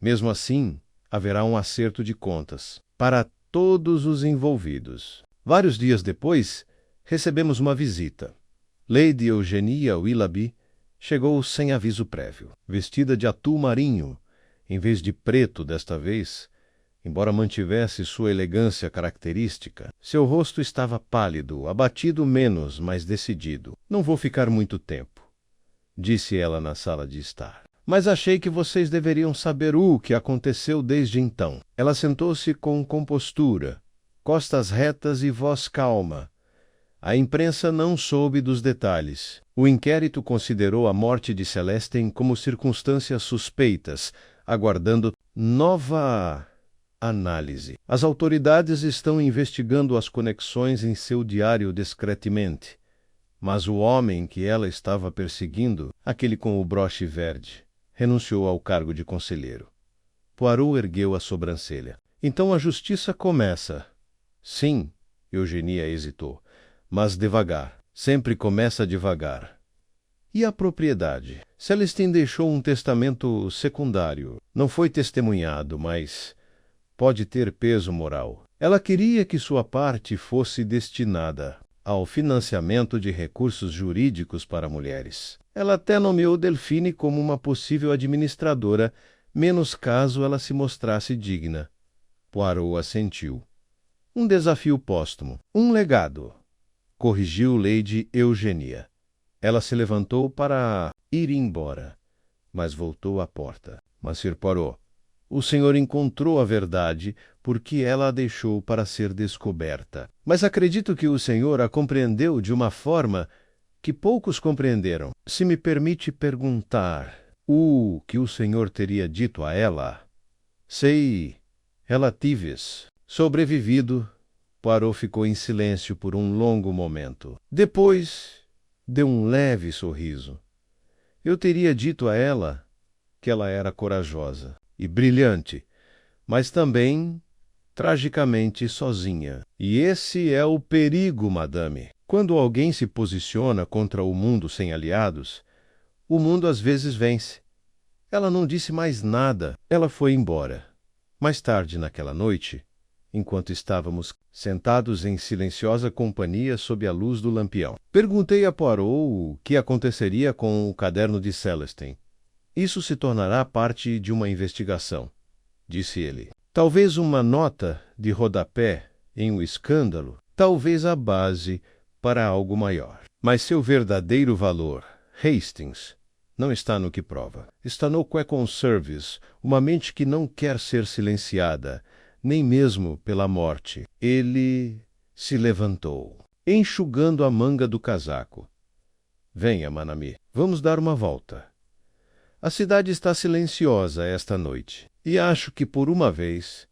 Speaker 1: Mesmo assim, haverá um acerto de contas para todos os envolvidos. Vários dias depois, recebemos uma visita. Lady Eugenia Willoughby chegou sem aviso prévio, vestida de atul marinho, em vez de preto desta vez, embora mantivesse sua elegância característica. Seu rosto estava pálido, abatido menos, mas decidido. Não vou ficar muito tempo, disse ela na sala de estar. Mas achei que vocês deveriam saber o que aconteceu desde então. Ela sentou-se com compostura, costas retas e voz calma. A imprensa não soube dos detalhes. O inquérito considerou a morte de Celestine como circunstâncias suspeitas, aguardando nova análise. As autoridades estão investigando as conexões em seu diário discretamente. Mas o homem que ela estava perseguindo, aquele com o broche verde, renunciou ao cargo de conselheiro. Poirot ergueu a sobrancelha. Então a justiça começa. Sim, Eugenia hesitou, mas devagar. Sempre começa devagar. E a propriedade? Celestine deixou um testamento secundário. Não foi testemunhado, mas pode ter peso moral. Ela queria que sua parte fosse destinada ao financiamento de recursos jurídicos para mulheres. Ela até nomeou Delphine como uma possível administradora, menos caso ela se mostrasse digna. Poirot assentiu. Um desafio póstumo. Um legado. Corrigiu Lady Eugenia. Ela se levantou para ir embora, mas voltou à porta. Monsieur Poirot, o senhor encontrou a verdade porque ela a deixou para ser descoberta. Mas acredito que o senhor a compreendeu de uma forma que poucos compreenderam. Se me permite perguntar, o que o senhor teria dito a ela? Sei relatives Sobrevivido, Poirot ficou em silêncio por um longo momento. Depois, deu um leve sorriso. Eu teria dito a ela que ela era corajosa e brilhante, mas também tragicamente sozinha. E esse é o perigo, madame. Quando alguém se posiciona contra o mundo sem aliados, o mundo às vezes vence. Ela não disse mais nada. Ela foi embora. Mais tarde naquela noite, enquanto estávamos sentados em silenciosa companhia sob a luz do lampião, perguntei a Poirot o que aconteceria com o caderno de Celestin. Isso se tornará parte de uma investigação, disse ele. Talvez uma nota de rodapé em um escândalo, talvez a base para algo maior. Mas seu verdadeiro valor, Hastings, não está no que prova. Está no Quecon Service, uma mente que não quer ser silenciada, nem mesmo pela morte. Ele se levantou, enxugando a manga do casaco. Venha, Manami, vamos dar uma volta. A cidade está silenciosa esta noite, e acho que por uma vez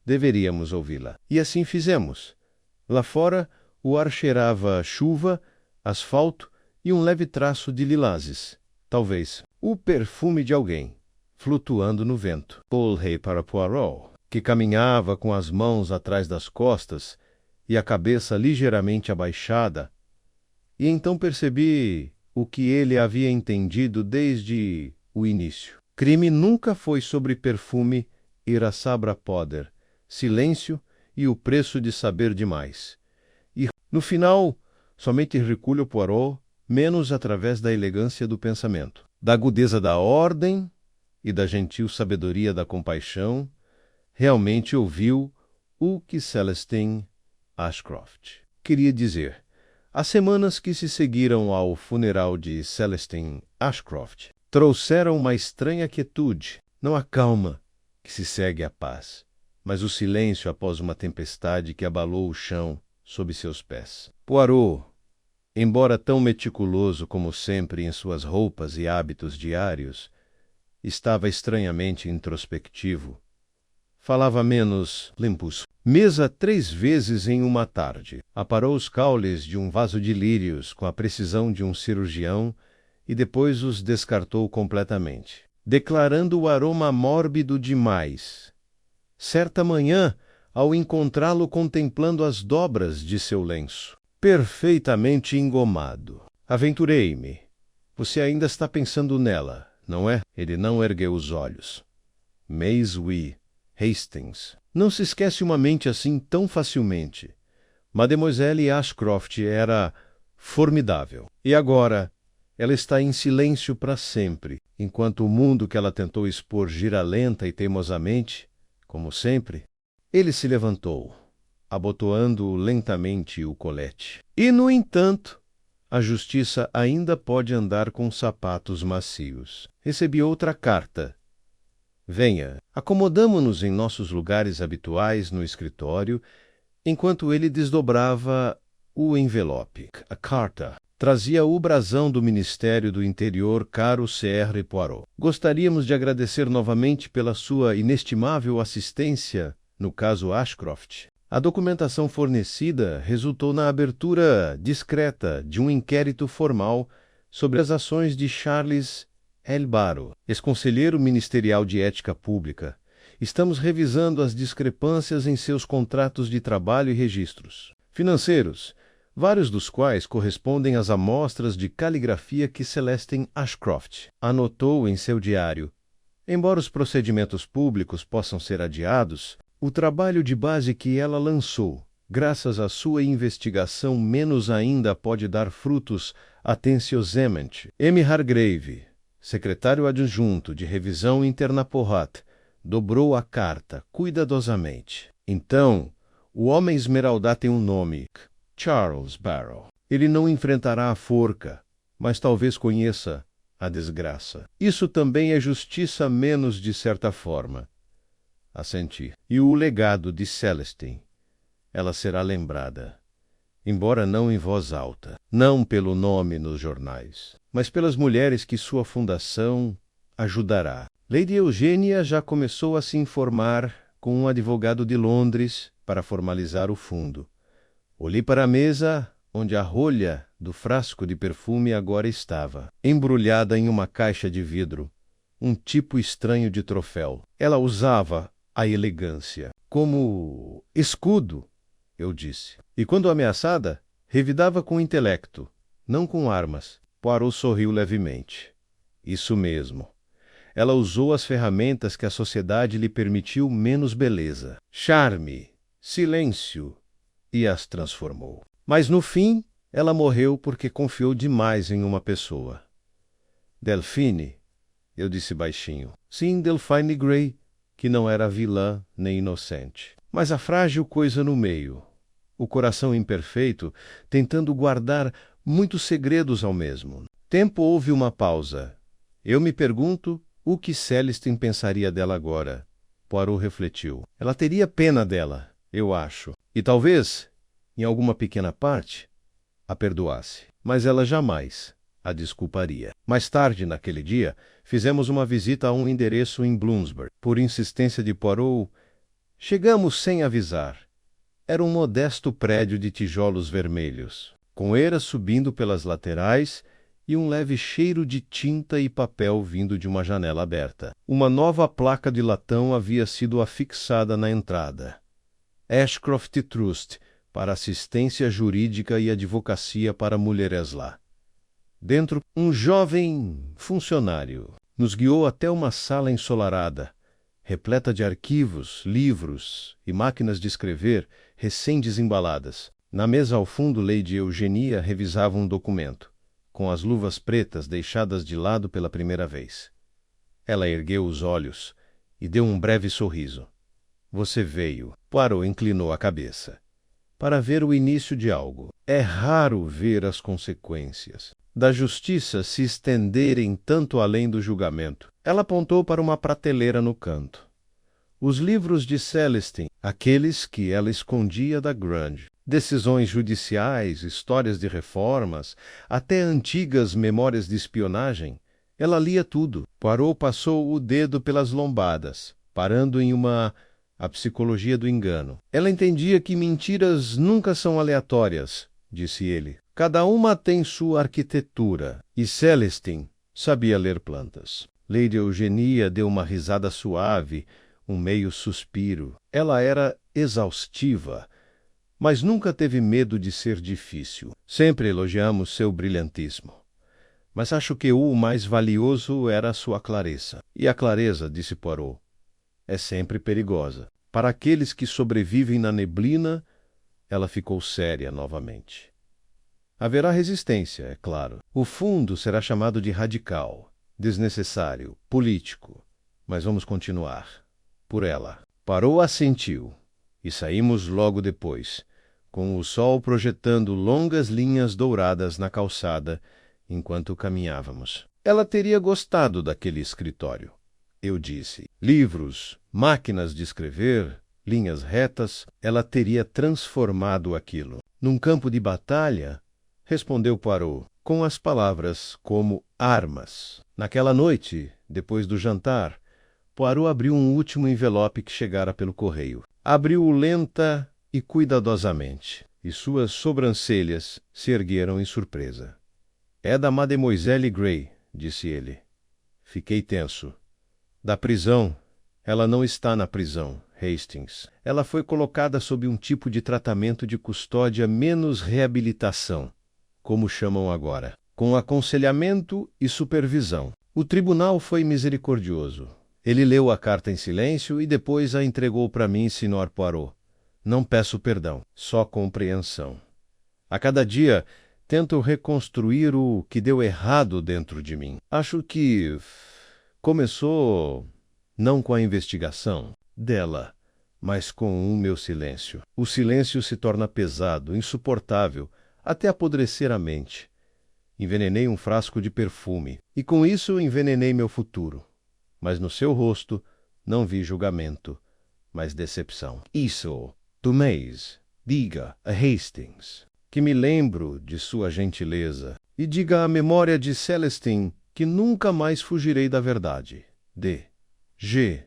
Speaker 1: deveríamos ouvi-la. E assim fizemos. Lá fora, o ar cheirava chuva, asfalto e um leve traço de lilazes. Talvez o perfume de alguém, flutuando no vento. Olhei para Poirot, que caminhava com as mãos atrás das costas e a cabeça ligeiramente abaixada, e então percebi o que ele havia entendido desde o início. Crime nunca foi sobre perfume ir a Sabra Poder, silêncio e o preço de saber demais. E, no final, somente Hercule Poirot, menos através da elegância do pensamento, da agudeza da ordem e da gentil sabedoria da compaixão, realmente ouviu o que Celestin Ashcroft queria dizer. As semanas que se seguiram ao funeral de Celestin Ashcroft trouxeram uma estranha quietude, não a calma que se segue à paz, mas o silêncio após uma tempestade que abalou o chão sob seus pés. Poirot, embora tão meticuloso como sempre em suas roupas e hábitos diários, estava estranhamente introspectivo. Falava menos limpos. Mesa 3 vezes em uma tarde. Aparou os caules de um vaso de lírios com a precisão de um cirurgião e depois os descartou completamente, declarando o aroma mórbido demais. Certa manhã, ao encontrá-lo contemplando as dobras de seu lenço, perfeitamente engomado. Aventurei-me. Você ainda está pensando nela, não é? Ele não ergueu os olhos. Mais oui, Hastings. Não se esquece uma mente assim tão facilmente. Mademoiselle Ashcroft era formidável. E agora ela está em silêncio para sempre, enquanto o mundo que ela tentou expor gira lenta e teimosamente, como sempre. Ele se levantou, abotoando lentamente o colete. E, no entanto, a justiça ainda pode andar com sapatos macios. Recebi outra carta. Venha, acomodamo-nos em nossos lugares habituais no escritório, enquanto ele desdobrava o envelope. A carta trazia o brasão do Ministério do Interior, caro C.R. Poirot. Gostaríamos de agradecer novamente pela sua inestimável assistência no caso Ashcroft. A documentação fornecida resultou na abertura discreta de um inquérito formal sobre as ações de Charles L. Barrow, ex-conselheiro ministerial de ética pública. Estamos revisando as discrepâncias em seus contratos de trabalho e registros financeiros, vários dos quais correspondem às amostras de caligrafia que Celestin Ashcroft anotou em seu diário. Embora os procedimentos públicos possam ser adiados, o trabalho de base que ela lançou, graças à sua investigação, menos ainda pode dar frutos atenciosamente. M. Hargrave, secretário adjunto de revisão interna Porat, dobrou a carta cuidadosamente. Então, o homem esmeraldá tem um nome, Charles Barrow. Ele não enfrentará a forca, mas talvez conheça a desgraça. Isso também é justiça menos de certa forma. Assenti. E o legado de Celestin. Ela será lembrada, embora não em voz alta, não pelo nome nos jornais, mas pelas mulheres que sua fundação ajudará. Lady Eugênia já começou a se informar com um advogado de Londres para formalizar o fundo. Olhei para a mesa, onde a rolha do frasco de perfume agora estava, embrulhada em uma caixa de vidro, um tipo estranho de troféu. Ela usava a elegância como escudo, eu disse. E quando ameaçada, revidava com intelecto, não com armas. Poirot sorriu levemente. Isso mesmo. Ela usou as ferramentas que a sociedade lhe permitiu menos beleza, charme, silêncio, e as transformou. Mas no fim, ela morreu porque confiou demais em uma pessoa. Delphine, eu disse baixinho. Sim, Delphine Gray, que não era vilã nem inocente. Mas a frágil coisa no meio, o coração imperfeito, tentando guardar muitos segredos ao mesmo tempo. Houve uma pausa. Eu me pergunto o que Celestine pensaria dela agora. Poirot refletiu. Ela teria pena dela, eu acho. E talvez, em alguma pequena parte, a perdoasse. Mas ela jamais a desculparia. Mais tarde, naquele dia, fizemos uma visita a um endereço em Bloomsbury. Por insistência de Poirot, chegamos sem avisar. Era um modesto prédio de tijolos vermelhos, com eiras subindo pelas laterais e um leve cheiro de tinta e papel vindo de uma janela aberta. Uma nova placa de latão havia sido afixada na entrada. Ashcroft Trust, para assistência jurídica e advocacia para mulheres lá. Dentro, um jovem funcionário nos guiou até uma sala ensolarada, repleta de arquivos, livros e máquinas de escrever recém-desembaladas. Na mesa ao fundo, Lady Eugenia revisava um documento, com as luvas pretas deixadas de lado pela primeira vez. Ela ergueu os olhos e deu um breve sorriso. Você veio. Poirot inclinou a cabeça. Para ver o início de algo. É raro ver as consequências da justiça se estenderem tanto além do julgamento. Ela apontou para uma prateleira no canto. Os livros de Celestine, aqueles que ela escondia da Grange. Decisões judiciais, histórias de reformas, até antigas memórias de espionagem. Ela lia tudo. Poirot passou o dedo pelas lombadas, parando em uma... A psicologia do engano. Ela entendia que mentiras nunca são aleatórias, disse ele. Cada uma tem sua arquitetura. E Celestine sabia ler plantas. Lady Eugenia deu uma risada suave, um meio suspiro. Ela era exaustiva, mas nunca teve medo de ser difícil. Sempre elogiamos seu brilhantismo. Mas acho que o mais valioso era a sua clareza. E a clareza, disse Poirot, é sempre perigosa. Para aqueles que sobrevivem na neblina, ela ficou séria novamente. Haverá resistência, é claro. O fundo será chamado de radical, desnecessário, político. Mas vamos continuar. Por ela. Poirot assentiu, e saímos logo depois, com o sol projetando longas linhas douradas na calçada, enquanto caminhávamos. Ela teria gostado daquele escritório. Eu disse. Livros, máquinas de escrever, linhas retas, ela teria transformado aquilo. Num campo de batalha, respondeu Poirot, com as palavras como armas. Naquela noite, depois do jantar, Poirot abriu um último envelope que chegara pelo correio. Abriu-o lenta e cuidadosamente, e suas sobrancelhas se ergueram em surpresa. É da Mademoiselle Gray, disse ele. Fiquei tenso. Da prisão. Ela não está na prisão, Hastings. Ela foi colocada sob um tipo de tratamento de custódia menos reabilitação, como chamam agora, com aconselhamento e supervisão. O tribunal foi misericordioso. Ele leu a carta em silêncio e depois a entregou para mim, Sr. Poirot. Não peço perdão, só compreensão. A cada dia tento reconstruir o que deu errado dentro de mim. Acho que começou não com a investigação dela, mas com o meu silêncio. O silêncio se torna pesado, insuportável, até apodrecer a mente. Envenenei um frasco de perfume, e com isso envenenei meu futuro. Mas no seu rosto não vi julgamento, mas decepção. Isso, Tomés, diga a Hastings que me lembro de sua gentileza, e diga à memória de Celestine que nunca mais fugirei da verdade. D. G.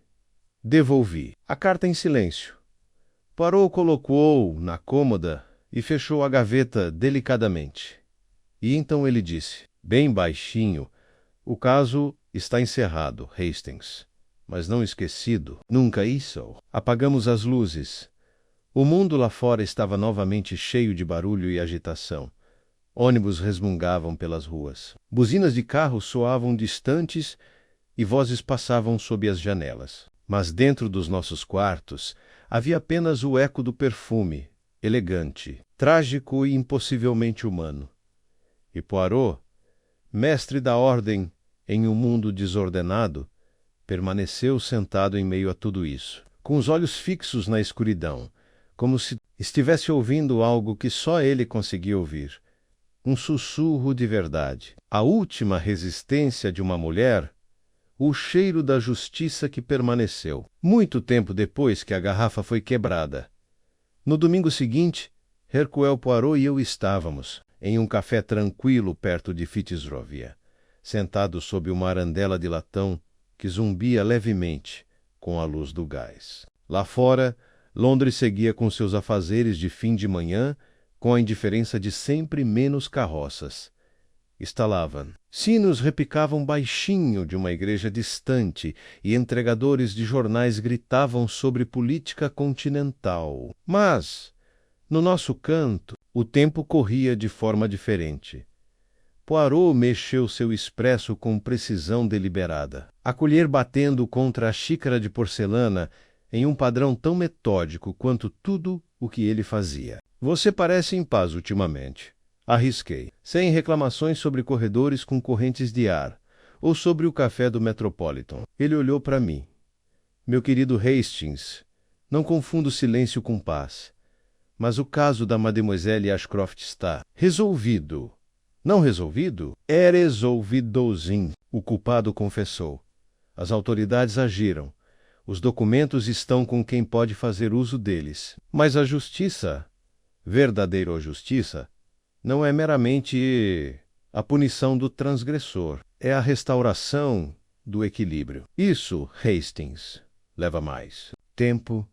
Speaker 1: Devolvi. A carta em silêncio. Poirot colocou-o na cômoda e fechou a gaveta delicadamente. E então ele disse, bem baixinho, o caso está encerrado, Hastings, mas não esquecido. Nunca isso. Apagamos as luzes. O mundo lá fora estava novamente cheio de barulho e agitação. Ônibus resmungavam pelas ruas. Buzinas de carros soavam distantes e vozes passavam sob as janelas. Mas dentro dos nossos quartos havia apenas o eco do perfume, elegante, trágico e impossivelmente humano. E Poirot, mestre da ordem em um mundo desordenado, permaneceu sentado em meio a tudo isso, com os olhos fixos na escuridão, como se estivesse ouvindo algo que só ele conseguia ouvir. Um sussurro de verdade. A última resistência de uma mulher, o cheiro da justiça que permaneceu. Muito tempo depois que a garrafa foi quebrada. No domingo seguinte, Hercule Poirot e eu estávamos em um café tranquilo perto de Fitzrovia, sentados sob uma arandela de latão que zumbia levemente com a luz do gás. Lá fora, Londres seguia com seus afazeres de fim de manhã, com a indiferença de sempre menos carroças. Estalavam. Sinos repicavam baixinho de uma igreja distante e entregadores de jornais gritavam sobre política continental. Mas, no nosso canto, o tempo corria de forma diferente. Poirot mexeu seu expresso com precisão deliberada, a colher batendo contra a xícara de porcelana em um padrão tão metódico quanto tudo o que ele fazia. Você parece em paz ultimamente. Arrisquei, sem reclamações sobre corredores com correntes de ar, ou sobre o café do Metropolitan. Ele olhou para mim. Meu querido Hastings, não confunda o silêncio com paz. Mas o caso da Mademoiselle Ashcroft está resolvido. Não resolvido? É resolvidozinho, o culpado confessou. As autoridades agiram. Os documentos estão com quem pode fazer uso deles. Mas a justiça, verdadeira justiça, não é meramente a punição do transgressor. É a restauração do equilíbrio. Isso, Hastings, leva mais tempo.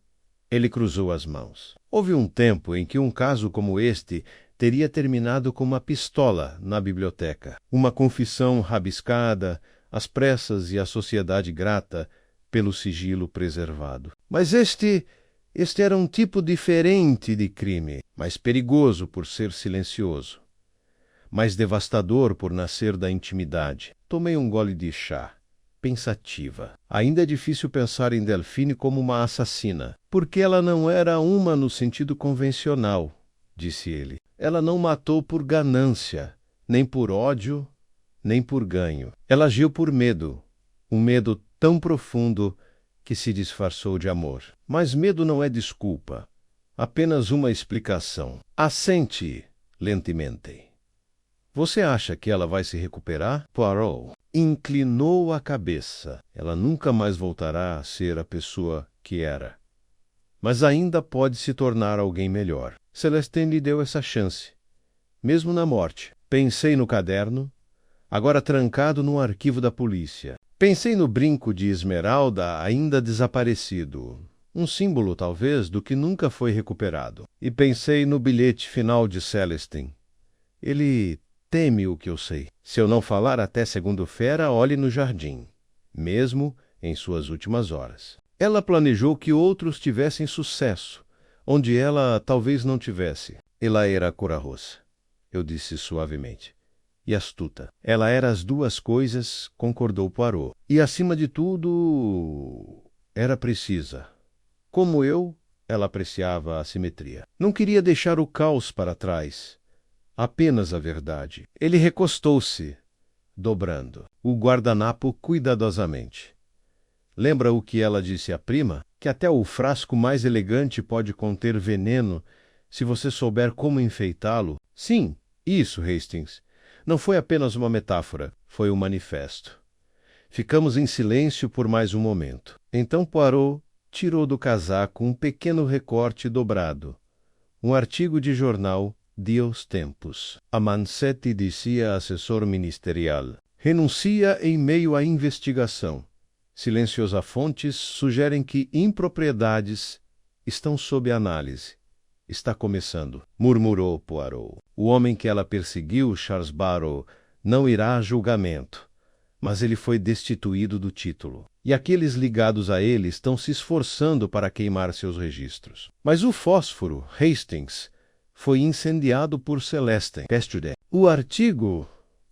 Speaker 1: Ele cruzou as mãos. Houve um tempo em que um caso como este teria terminado com uma pistola na biblioteca, uma confissão rabiscada, às pressas e a sociedade grata pelo sigilo preservado. Mas este era um tipo diferente de crime, mais perigoso por ser silencioso, mais devastador por nascer da intimidade. Tomei um gole de chá. Pensativa. Ainda é difícil pensar em Delphine como uma assassina, porque ela não era uma no sentido convencional, disse ele. Ela não matou por ganância, nem por ódio, nem por ganho. Ela agiu por medo, um medo tão profundo que se disfarçou de amor. Mas medo não é desculpa, apenas uma explicação. Assente lentamente. Você acha que ela vai se recuperar? Poirot inclinou a cabeça. Ela nunca mais voltará a ser a pessoa que era. Mas ainda pode se tornar alguém melhor. Celestine lhe deu essa chance, mesmo na morte. Pensei no caderno, agora trancado num arquivo da polícia. Pensei no brinco de esmeralda ainda desaparecido, um símbolo, talvez, do que nunca foi recuperado. E pensei no bilhete final de Celestine. Ele teme o que eu sei. Se eu não falar até segunda-feira, olhe no jardim, mesmo em suas últimas horas. Ela planejou que outros tivessem sucesso, onde ela talvez não tivesse. Ela era corajosa, eu disse suavemente, e astuta. Ela era as duas coisas, concordou Poirot. E, acima de tudo, era precisa. Como eu, ela apreciava a simetria. Não queria deixar o caos para trás. Apenas a verdade. Ele recostou-se, dobrando o guardanapo cuidadosamente. Lembra o que ela disse à prima? Que até o frasco mais elegante pode conter veneno se você souber como enfeitá-lo? Sim, isso, Hastings. Não foi apenas uma metáfora, foi um manifesto. Ficamos em silêncio por mais um momento. Então Poirot tirou do casaco um pequeno recorte dobrado, um artigo de jornal Dios Tempus. A manchete dizia assessor ministerial. Renuncia em meio à investigação. Silenciosas fontes sugerem que impropriedades Estão sob análise. Está começando, murmurou Poirot. O homem que ela perseguiu, Charles Barrow, não irá a julgamento, mas ele foi destituído do título. E aqueles ligados a ele estão se esforçando para queimar seus registros. Mas o fósforo, Hastings, foi incendiado por Celestin. O artigo,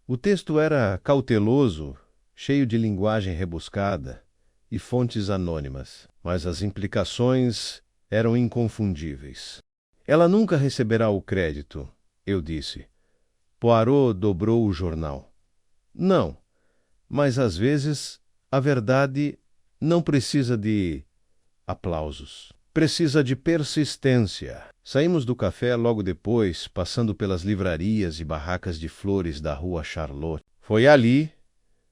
Speaker 1: o texto era cauteloso, cheio de linguagem rebuscada e fontes anônimas, mas as implicações eram inconfundíveis. Ela nunca receberá o crédito, eu disse. Poirot dobrou o jornal. Não, mas às vezes a verdade não precisa de aplausos. Precisa de persistência. Saímos do café logo depois, passando pelas livrarias e barracas de flores da rua Charlotte. Foi ali,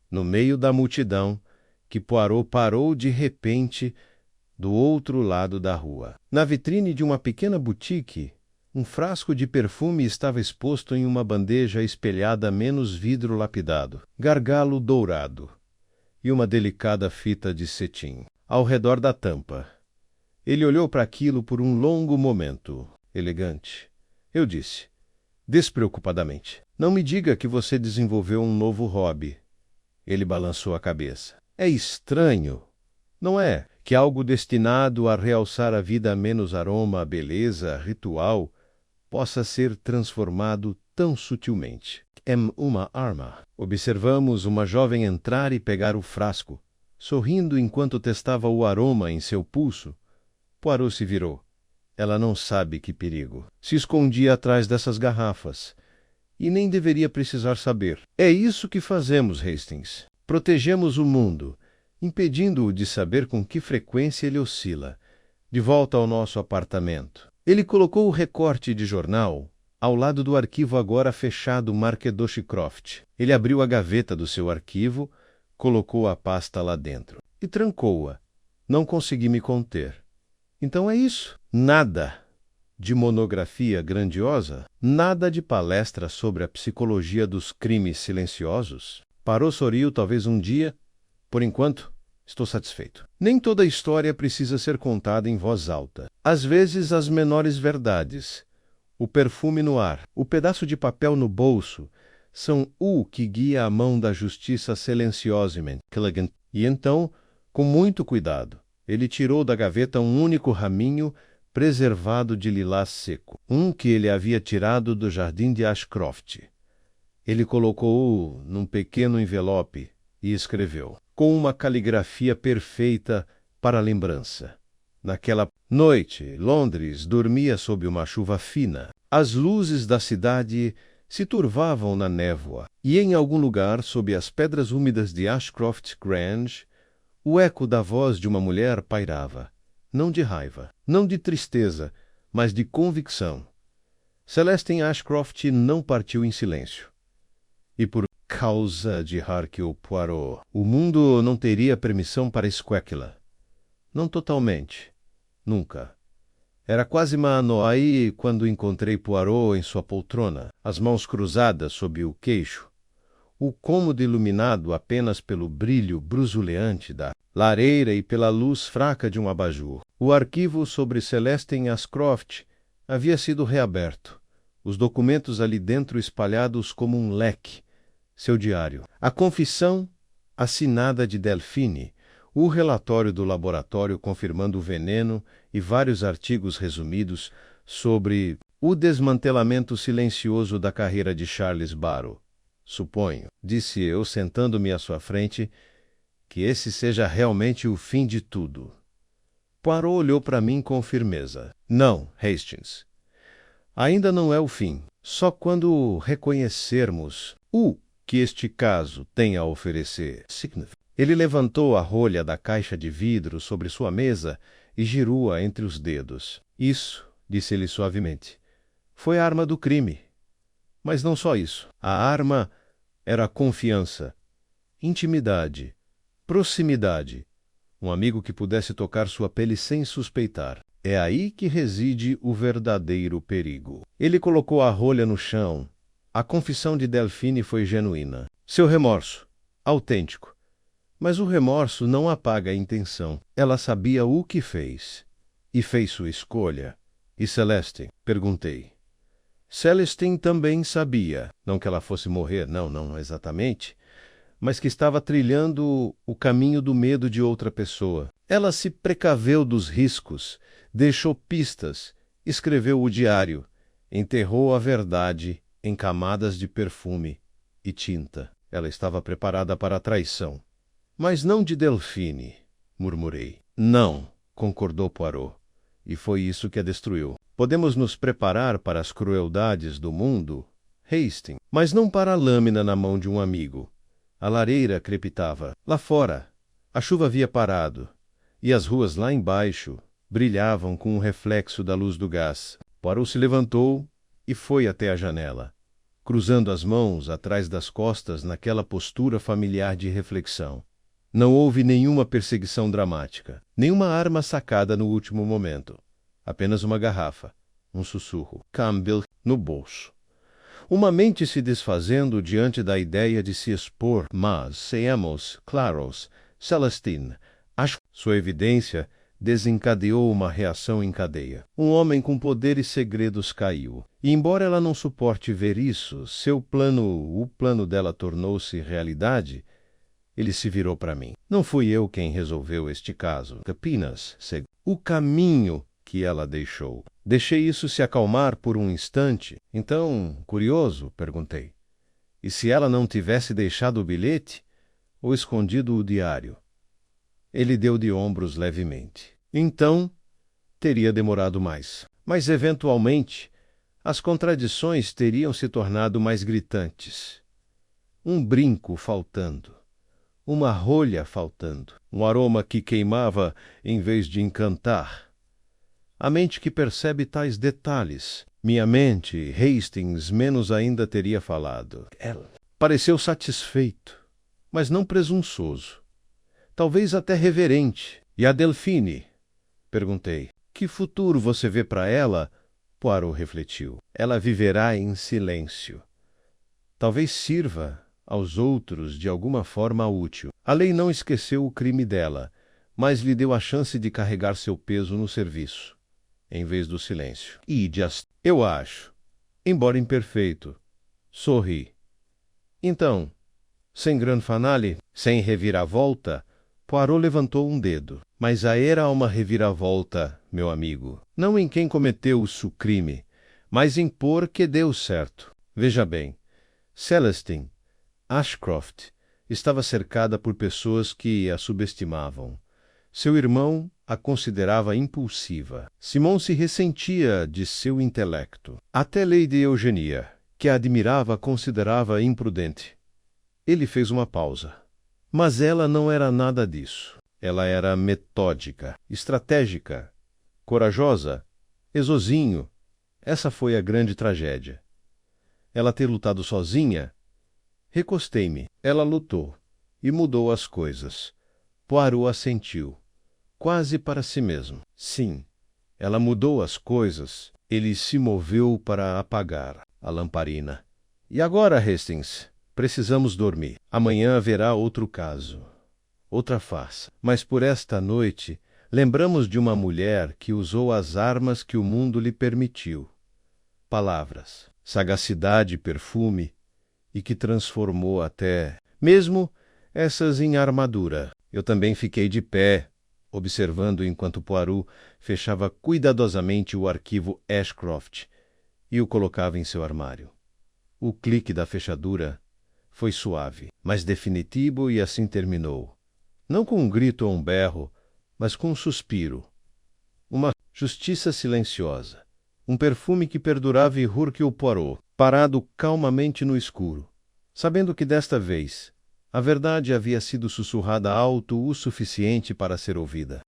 Speaker 1: no meio da multidão, que Poirot parou de repente do outro lado da rua. Na vitrine de uma pequena boutique, um frasco de perfume estava exposto em uma bandeja espelhada menos vidro lapidado, gargalo dourado e uma delicada fita de cetim ao redor da tampa. Ele olhou para aquilo por um longo momento. Elegante. Eu disse, despreocupadamente. Não me diga que você desenvolveu um novo hobby. Ele balançou a cabeça. É estranho, não é? Que algo destinado a realçar a vida a menos aroma, beleza, ritual, possa ser transformado tão sutilmente. Em uma arma. Observamos uma jovem entrar e pegar o frasco, sorrindo enquanto testava o aroma em seu pulso. Poirot se virou. Ela não sabe que perigo. Se escondia atrás dessas garrafas. E nem deveria precisar saber. É isso que fazemos, Hastings. Protegemos o mundo, impedindo-o de saber com que frequência ele oscila. De volta ao nosso apartamento. Ele colocou o recorte de jornal ao lado do arquivo agora fechado Marquedoche Croft. Ele abriu a gaveta do seu arquivo, colocou a pasta lá dentro e trancou-a. Não consegui me conter. Então é isso. Nada de monografia grandiosa, nada de palestra sobre a psicologia dos crimes silenciosos. Poirot sorriu talvez um dia. Por enquanto, estou satisfeito. Nem toda a história precisa ser contada em voz alta. Às vezes, as menores verdades, o perfume no ar, o pedaço de papel no bolso, são o que guia a mão da justiça silenciosamente. E então, com muito cuidado, ele tirou da gaveta um único raminho preservado de lilás seco, um que ele havia tirado do jardim de Ashcroft. Ele colocou-o num pequeno envelope e escreveu, com uma caligrafia perfeita para a lembrança. Naquela noite, Londres dormia sob uma chuva fina. As luzes da cidade se turvavam na névoa, e em algum lugar, sob as pedras úmidas de Ashcroft Grange, o eco da voz de uma mulher pairava, não de raiva, não de tristeza, mas de convicção. Celestin Ashcroft não partiu em silêncio. E por causa de Hercule Poirot, o mundo não teria permissão para esquecê-la. Não totalmente. Nunca. Era quase Mahanoy quando encontrei Poirot em sua poltrona, as mãos cruzadas sob o queixo, o cômodo iluminado apenas pelo brilho brusuleante da lareira e pela luz fraca de um abajur. O arquivo sobre Celestin Ashcroft havia sido reaberto, os documentos ali dentro espalhados como um leque, seu diário, a confissão assinada de Delphine, o relatório do laboratório confirmando o veneno e vários artigos resumidos sobre o desmantelamento silencioso da carreira de Charles Barrow. Suponho, disse eu, sentando-me à sua frente, que esse seja realmente o fim de tudo. Poirot olhou para mim com firmeza. Não, Hastings. Ainda não é o fim. Só quando reconhecermos o que este caso tem a oferecer. Ele levantou a rolha da caixa de vidro sobre sua mesa e girou-a entre os dedos. Isso, disse ele suavemente, foi a arma do crime. Mas não só isso. A arma era a confiança, intimidade, proximidade, um amigo que pudesse tocar sua pele sem suspeitar. É aí que reside o verdadeiro perigo. Ele colocou a rolha no chão. A confissão de Delphine foi genuína. Seu remorso, autêntico. Mas o remorso não apaga a intenção. Ela sabia o que fez. E fez sua escolha. E Celestine? Perguntei. Celestine também sabia, não que ela fosse morrer, não exatamente, mas que estava trilhando o caminho do medo de outra pessoa. Ela se precaveu dos riscos, deixou pistas, escreveu o diário, enterrou a verdade em camadas de perfume e tinta. Ela estava preparada para a traição. Mas não de Delphine, murmurei. Não, concordou Poirot. E foi isso que a destruiu. Podemos nos preparar para as crueldades do mundo, Hastings, mas não para a lâmina na mão de um amigo. A lareira crepitava. Lá fora, a chuva havia parado, e as ruas lá embaixo brilhavam com o reflexo da luz do gás. Poirot se levantou e foi até a janela, cruzando as mãos atrás das costas naquela postura familiar de reflexão. Não houve nenhuma perseguição dramática, nenhuma arma sacada no último momento. Apenas uma garrafa, um sussurro. Campbell no bolso. Uma mente se desfazendo diante da ideia de se expor, mas, sejamos claros, Celestine, acho que sua evidência desencadeou uma reação em cadeia. Um homem com poder e segredos caiu. E embora ela não suporte ver isso, o plano dela tornou-se realidade. Ele se virou para mim. Não fui eu quem resolveu este caso. Apenas o caminho que ela deixou. Deixei isso se acalmar por um instante. Então, curioso, perguntei. E se ela não tivesse deixado o bilhete ou escondido o diário? Ele deu de ombros levemente. Então, teria demorado mais. Mas, eventualmente, as contradições teriam se tornado mais gritantes. Um brinco faltando. Uma rolha faltando. Um aroma que queimava em vez de encantar. A mente que percebe tais detalhes. Minha mente, Hastings, menos ainda teria falado. Ela pareceu satisfeito, mas não presunçoso. Talvez até reverente. E a Delphine? Perguntei. Que futuro você vê para ela? Poirot refletiu. Ela viverá em silêncio. Talvez sirva aos outros de alguma forma útil. A lei não esqueceu o crime dela, mas lhe deu a chance de carregar seu peso no serviço, em vez do silêncio. Eu acho, embora imperfeito. Sorri. Então, sem grande finale, sem reviravolta, Poirot levantou um dedo. Mas era uma reviravolta, meu amigo. Não em quem cometeu o crime, mas em pôr que deu certo. Veja bem, Celestine Ashcroft estava cercada por pessoas que a subestimavam. Seu irmão a considerava impulsiva. Simon se ressentia de seu intelecto. Até Lady Eugenia, que a admirava, considerava imprudente. Ele fez uma pausa. Mas ela não era nada disso. Ela era metódica, estratégica, corajosa, exozinho. Essa foi a grande tragédia. Ela ter lutado sozinha? Recostei-me. Ela lutou e mudou as coisas. Poirot assentiu, quase para si mesmo. Sim, ela mudou as coisas. Ele se moveu para apagar a lamparina. E agora, Hastings, precisamos dormir. Amanhã haverá outro caso, outra farsa. Mas por esta noite, lembramos de uma mulher que usou as armas que o mundo lhe permitiu. Palavras, sagacidade, perfume, e que transformou até mesmo essas em armadura. Eu também fiquei de pé, observando enquanto Poirot fechava cuidadosamente o arquivo Ashcroft e o colocava em seu armário. O clique da fechadura foi suave, mas definitivo, e assim terminou. Não com um grito ou um berro, mas com um suspiro. Uma justiça silenciosa. Um perfume que perdurava e Hercule Poirot, parado calmamente no escuro, sabendo que desta vez a verdade havia sido sussurrada alto o suficiente para ser ouvida.